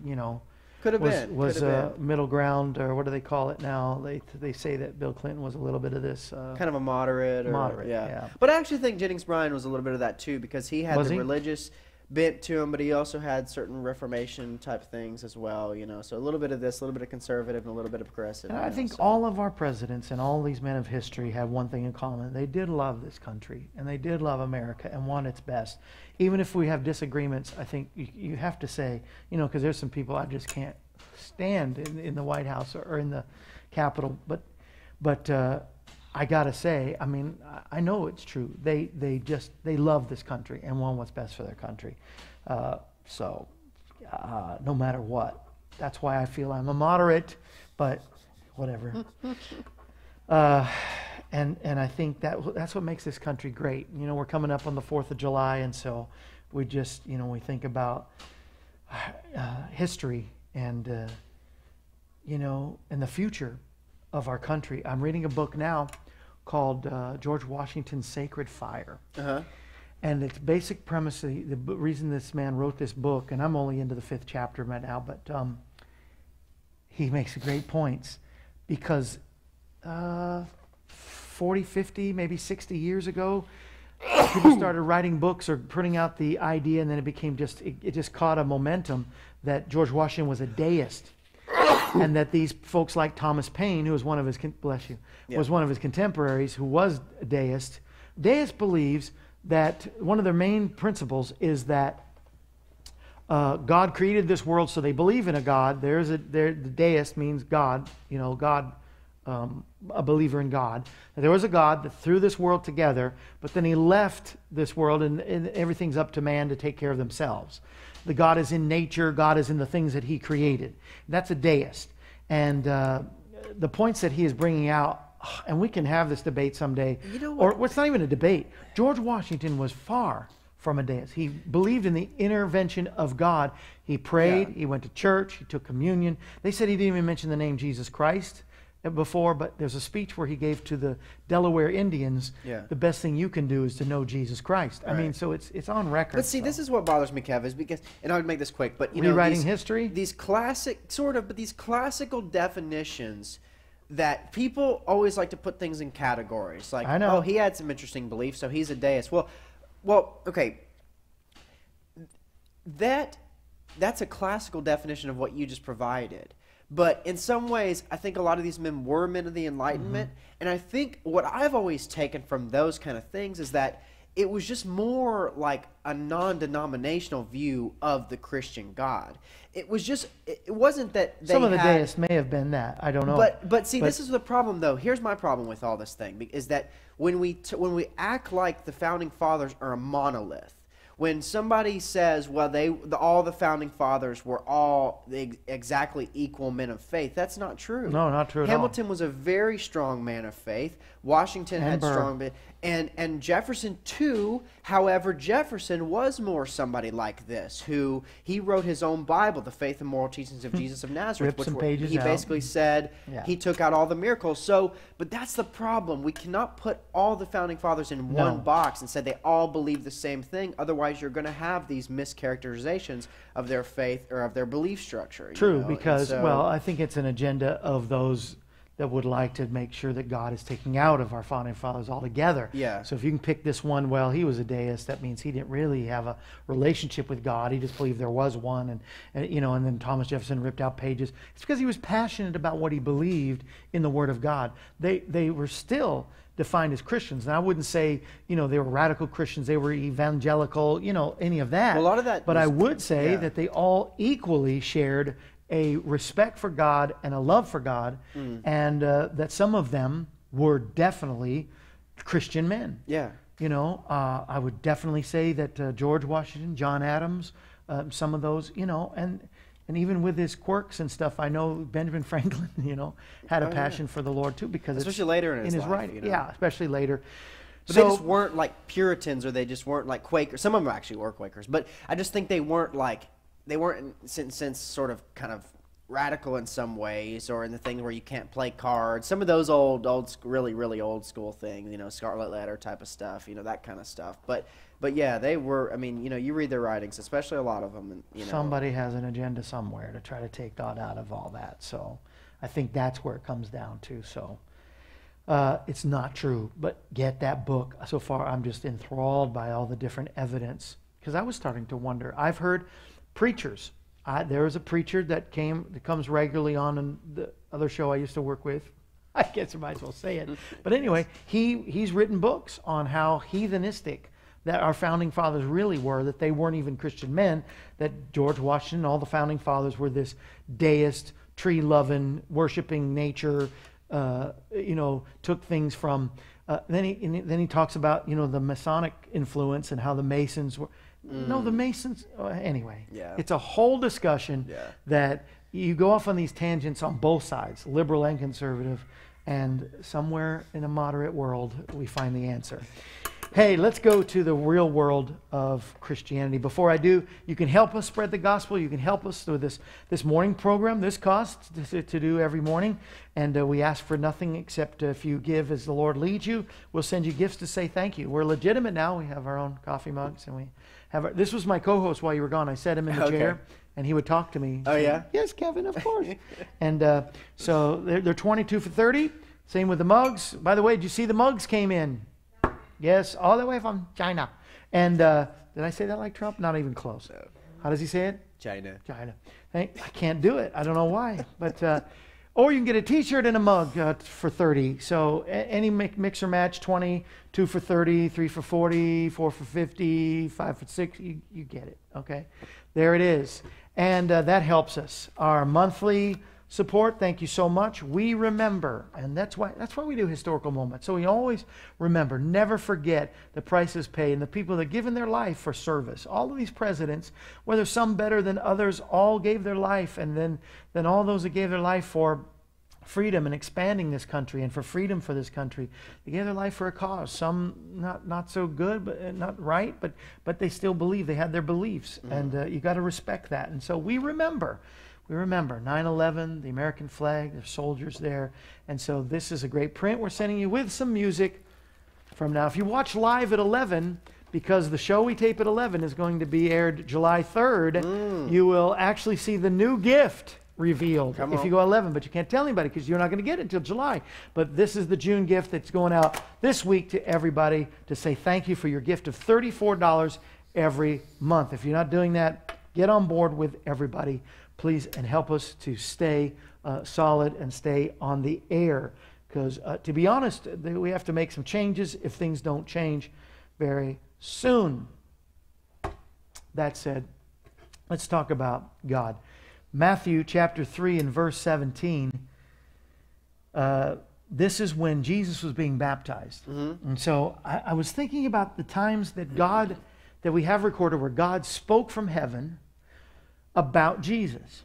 Could have was been. was could have been. middle ground, or what do they call it now? They say that Bill Clinton was a little bit of this. Kind of a moderate. Moderate, yeah. But I actually think Jennings Bryan was a little bit of that too, because he had Was the he? religious bent to him, but he also had certain Reformation type things as well, So a little bit of this, a little bit of conservative, and a little bit of progressive. And I think so. all of our presidents and all these men of history have one thing in common. They did love this country, and they did love America and want its best. Even if we have disagreements, I think you have to say, because there's some people I just can't stand in the White House or in the Capitol. But I got to say, I mean, I know it's true. They love this country and want what's best for their country. So no matter what. That's why I feel I'm a moderate, but whatever. And I think that's what makes this country great. We're coming up on the 4th of July, and so we just, we think about history and, and the future of our country. I'm reading a book now called George Washington's Sacred Fire. Uh-huh. And its basic premise, the reason this man wrote this book, and I'm only into the 5th chapter right now, but he makes great points because 40, 50, maybe 60 years ago, people started writing books or putting out the idea, and then it just caught a momentum that George Washington was a deist. And that these folks like Thomas Paine, who was one of his, was one of his contemporaries who was a deist. Deist believes that one of their main principles is that God created this world, so they believe in a God. The deist means God, God, a believer in God. That there was a God that threw this world together, but then he left this world and everything's up to man to take care of themselves. The God is in nature, God is in the things that he created. That's a deist. And the points that he is bringing out, and we can have this debate someday, or it's not even a debate. George Washington was far from a deist. He believed in the intervention of God. He prayed, he went to church, he took communion. They said he didn't even mention the name Jesus Christ before, but there's a speech where he gave to the Delaware Indians, the best thing you can do is to know Jesus Christ. I mean, so it's on record. But see, this is what bothers me, Kev, is because, and I'll make this quick, but rewriting history? These classical definitions that people always like to put things in categories. Like, I know. oh, he had some interesting beliefs, so he's a deist. Well, okay. That's a classical definition of what you just provided. But in some ways, I think a lot of these men were men of the Enlightenment. And I think what I've always taken from those kind of things is that it was just more like a non-denominational view of the Christian God. It wasn't that they Some of the had, deists may have been that. I don't know. But see, this is the problem, though. Here's my problem with all this thing, is that when we act like the Founding Fathers are a monolith, when somebody says, well, all the Founding Fathers were all exactly equal men of faith, that's not true. No, not true at all. Hamilton was a very strong man of faith. Washington And had Burr. strong, And Jefferson too, however, Jefferson was more somebody like this, who he wrote his own Bible, The Faith and Moral Teachings of Jesus of Nazareth, Ripped some pages he out. basically said Yeah. he took out all the miracles. So, but that's the problem. We cannot put all the founding fathers in No. one box and say they all believe the same thing. Otherwise, you're going to have these mischaracterizations of their faith or of their belief structure. you True, know? And because, so- well, I think it's an agenda of those that would like to make sure that God is taking out of our founding fathers altogether. Yeah. So if you can pick this one, well, he was a deist. That means he didn't really have a relationship with God. He just believed there was one, and then Thomas Jefferson ripped out pages. It's because he was passionate about what he believed in the Word of God. They were still defined as Christians, and I wouldn't say they were radical Christians. They were evangelical, any of that. Well, a lot of that But was- I would say yeah. that they all equally shared a respect for God and a love for God, and that some of them were definitely Christian men. Yeah. I would definitely say that George Washington, John Adams, some of those, and even with his quirks and stuff, I know Benjamin Franklin, had a passion for the Lord too, because it's Especially later in his life, writing. Yeah, especially later. But they just weren't like Puritans, or they just weren't like Quakers. Some of them actually were Quakers, but I just think they weren't in sense sort of kind of radical in some ways, or in the thing where you can't play cards. Some of those really old school things, Scarlet Letter type of stuff, that kind of stuff. But yeah, they were. I mean, you read their writings, especially a lot of them, and somebody has an agenda somewhere to try to take God out of all that. So I think that's where it comes down to. So it's not true, but get that book. So far, I'm just enthralled by all the different evidence, because I was starting to wonder. I've heard preachers. There was a preacher that comes regularly on in the other show I used to work with. I guess I might as well say it. But anyway, he's written books on how heathenistic that our founding fathers really were, that they weren't even Christian men, that George Washington and all the founding fathers were this deist, tree-loving, worshiping nature, took things from... Then he talks about, the Masonic influence and how the Masons were... No, the Masons... anyway, Yeah. it's a whole discussion Yeah. that you go off on these tangents on both sides, liberal and conservative, and somewhere in a moderate world, we find the answer. Hey, let's go to the real world of Christianity. Before I do, you can help us spread the gospel. You can help us through this morning program. This costs to do every morning. And we ask for nothing except if you give as the Lord leads you. We'll send you gifts to say thank you. We're legitimate now. We have our own coffee mugs. And we have this was my co-host while you were gone. I set him in the Okay. chair, and he would talk to me. Oh, yeah? Yes, Kevin, of course. And so they're 22 for 30. Same with the mugs. By the way, did you see the mugs came in? Yes, all the way from China. And did I say that like Trump? Not even close. No. How does he say it? China. China. I can't do it. I don't know why. But or you can get a T-shirt and a mug for 30. So any mix or match, 20, 2 for 30, 3 for 40, 4 for 50, 5 for 60. You get it. Okay, there it is. And that helps us. Our monthly support, thank you so much. We remember, and that's why we do historical moments. So we always remember, never forget the prices paid and the people that given their life for service. All of these presidents, whether some better than others, all gave their life, and then all those that gave their life for freedom and expanding this country and for freedom for this country, they gave their life for a cause. Some not so good, but not right, but they still believe. They had their beliefs, and you got to respect that. And so we remember. We remember 9/11, the American flag, there's soldiers there. And so this is a great print we're sending you with some music from now. If you watch live at 11, because the show we tape at 11 is going to be aired July 3rd, you will actually see the new gift revealed Come if on. you go 11. But you can't tell anybody because you're not going to get it until July. But this is the June gift that's going out this week to everybody to say thank you for your gift of $34 every month. If you're not doing that, get on board with everybody, please, and help us to stay solid and stay on the air. Because to be honest, we have to make some changes if things don't change very soon. That said, let's talk about God. Matthew chapter 3 and verse 17. This is when Jesus was being baptized. And so I was thinking about the times that that we have recorded where God spoke from heaven about Jesus.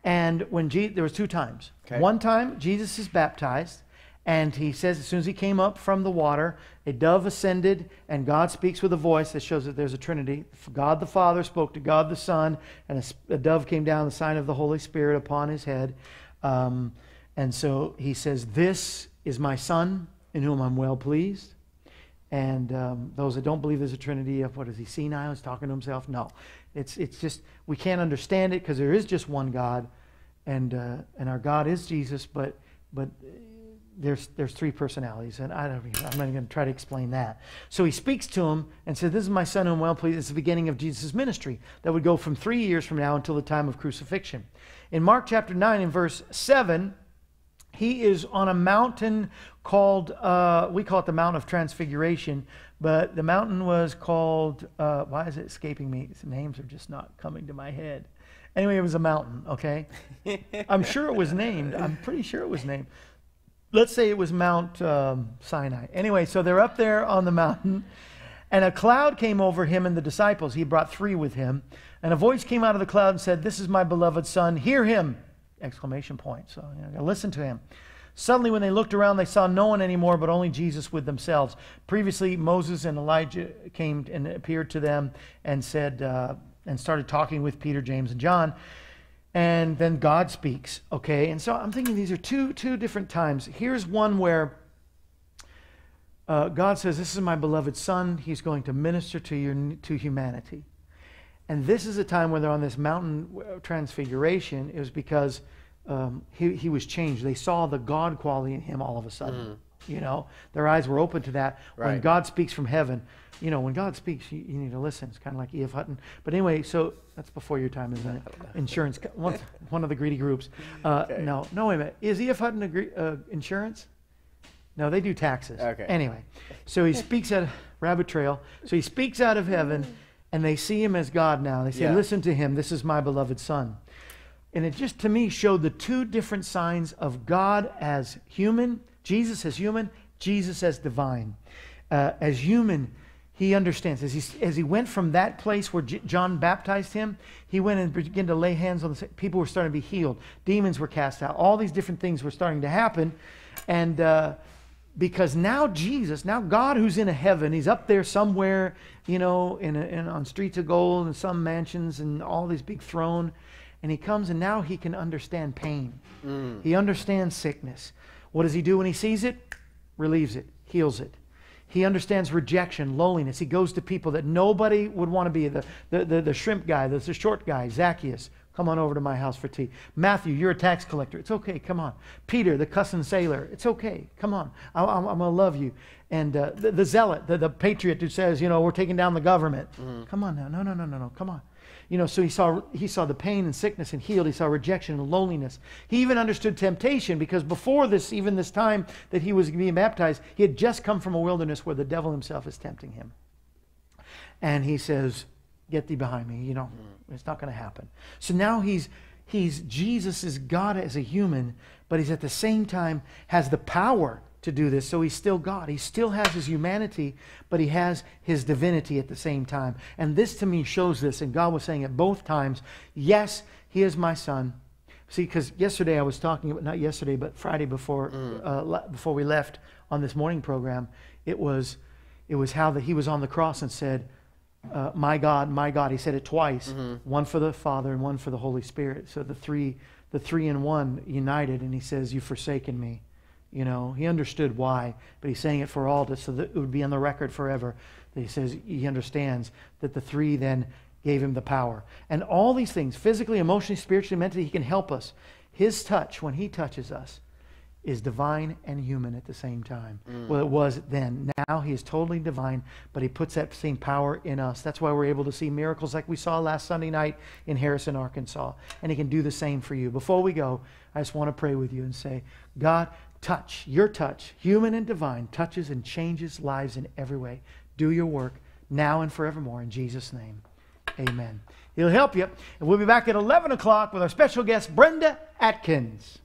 And when there was two times. Okay. One time Jesus is baptized, And he says as soon as he came up from the water, a dove ascended, and God speaks with a voice that shows that there's a Trinity. God the Father spoke to God the Son, and a dove came down, the sign of the Holy Spirit upon his head. And so he says, "This is my Son, in whom I'm well pleased." And those that don't believe there's a Trinity, what is he, senile? He's talking to himself? No. It's just, we can't understand it because there is just one God, and our God is Jesus, but there's three personalities, and I'm not going to try to explain that. So he speaks to him and says, "This is my Son whom I'm well pleased." It's the beginning of Jesus' ministry that would go from 3 years from now until the time of crucifixion. In Mark chapter 9 and verse 7, he is on a mountain called, we call it the Mount of Transfiguration, but the mountain was called, why is it escaping me? The names are just not coming to my head. Anyway, it was a mountain, okay? I'm sure it was named. I'm pretty sure it was named. Let's say it was Mount Sinai. Anyway, so they're up there on the mountain, and a cloud came over him and the disciples. He brought 3 with him. And a voice came out of the cloud and said, "This is my beloved Son, hear him!" Exclamation point. So, listen to him. Suddenly, when they looked around, they saw no one anymore, but only Jesus with themselves. Previously, Moses and Elijah came and appeared to them and said, and started talking with Peter, James, and John. And then God speaks, okay? And so I'm thinking these are two different times. Here's one where God says, "This is my beloved Son. He's going to minister to humanity." And this is a time when they're on this mountain transfiguration. It was because he was changed. They saw the God quality in him all of a sudden. Their eyes were open to that. Right. When God speaks from heaven, when God speaks, you need to listen. It's kind of like E.F. Hutton. But anyway, so that's before your time, isn't it? Insurance, one of the greedy groups. Okay. No, wait a minute. Is E.F. Hutton insurance? No, they do taxes. Okay. Anyway, so he speaks at Rabbit Trail. So he speaks out of heaven, and they see him as God now. They say, "Listen to him. This is my beloved Son." And it just, to me, showed the 2 different signs of God as human, Jesus as human, Jesus as divine. As human, he understands. As he went from that place where John baptized him, he went and began to lay hands on the sick. People were starting to be healed. Demons were cast out. All these different things were starting to happen. And because now Jesus, now God who's in a heaven, he's up there somewhere, on streets of gold and some mansions and all these big throne. And he comes and now he can understand pain. He understands sickness. What does he do when he sees it? Relieves it, heals it. He understands rejection, loneliness. He goes to people that nobody would want to be. The shrimp guy, the short guy, Zacchaeus. Come on over to my house for tea. Matthew, you're a tax collector. It's okay, come on. Peter, the cussing sailor. It's okay, come on. I'm going to love you. And the zealot, the patriot who says, we're taking down the government. Come on now. No, come on. So he saw the pain and sickness and healed. He saw rejection and loneliness. He even understood temptation, because before this, even this time that he was being baptized, he had just come from a wilderness where the devil himself is tempting him. And he says, "Get thee behind me." It's not going to happen. So now Jesus is God as a human, but he's at the same time has the power to do this. So he's still God. He still has his humanity, but he has his divinity at the same time. And this to me shows this, and God was saying it both times. Yes, he is my Son. See, because yesterday I was talking about, not yesterday, but Friday before we left on this morning program, it was how that he was on the cross and said, my God, my God. He said it twice, one for the Father and one for the Holy Spirit. So the three in one united, and he says, "You've forsaken me." He understood why, but he's saying it for all so that it would be on the record forever. That he says he understands that the 3 then gave him the power. And all these things, physically, emotionally, spiritually, mentally, he can help us. His touch, when he touches us, is divine and human at the same time. Well, it was then. Now he is totally divine, but he puts that same power in us. That's why we're able to see miracles like we saw last Sunday night in Harrison, Arkansas. And he can do the same for you. Before we go, I just want to pray with you and say, God, your touch, human and divine, touches and changes lives in every way. Do your work now and forevermore in Jesus' name. Amen. He'll help you. And we'll be back at 11 o'clock with our special guest, Brenda Atkins.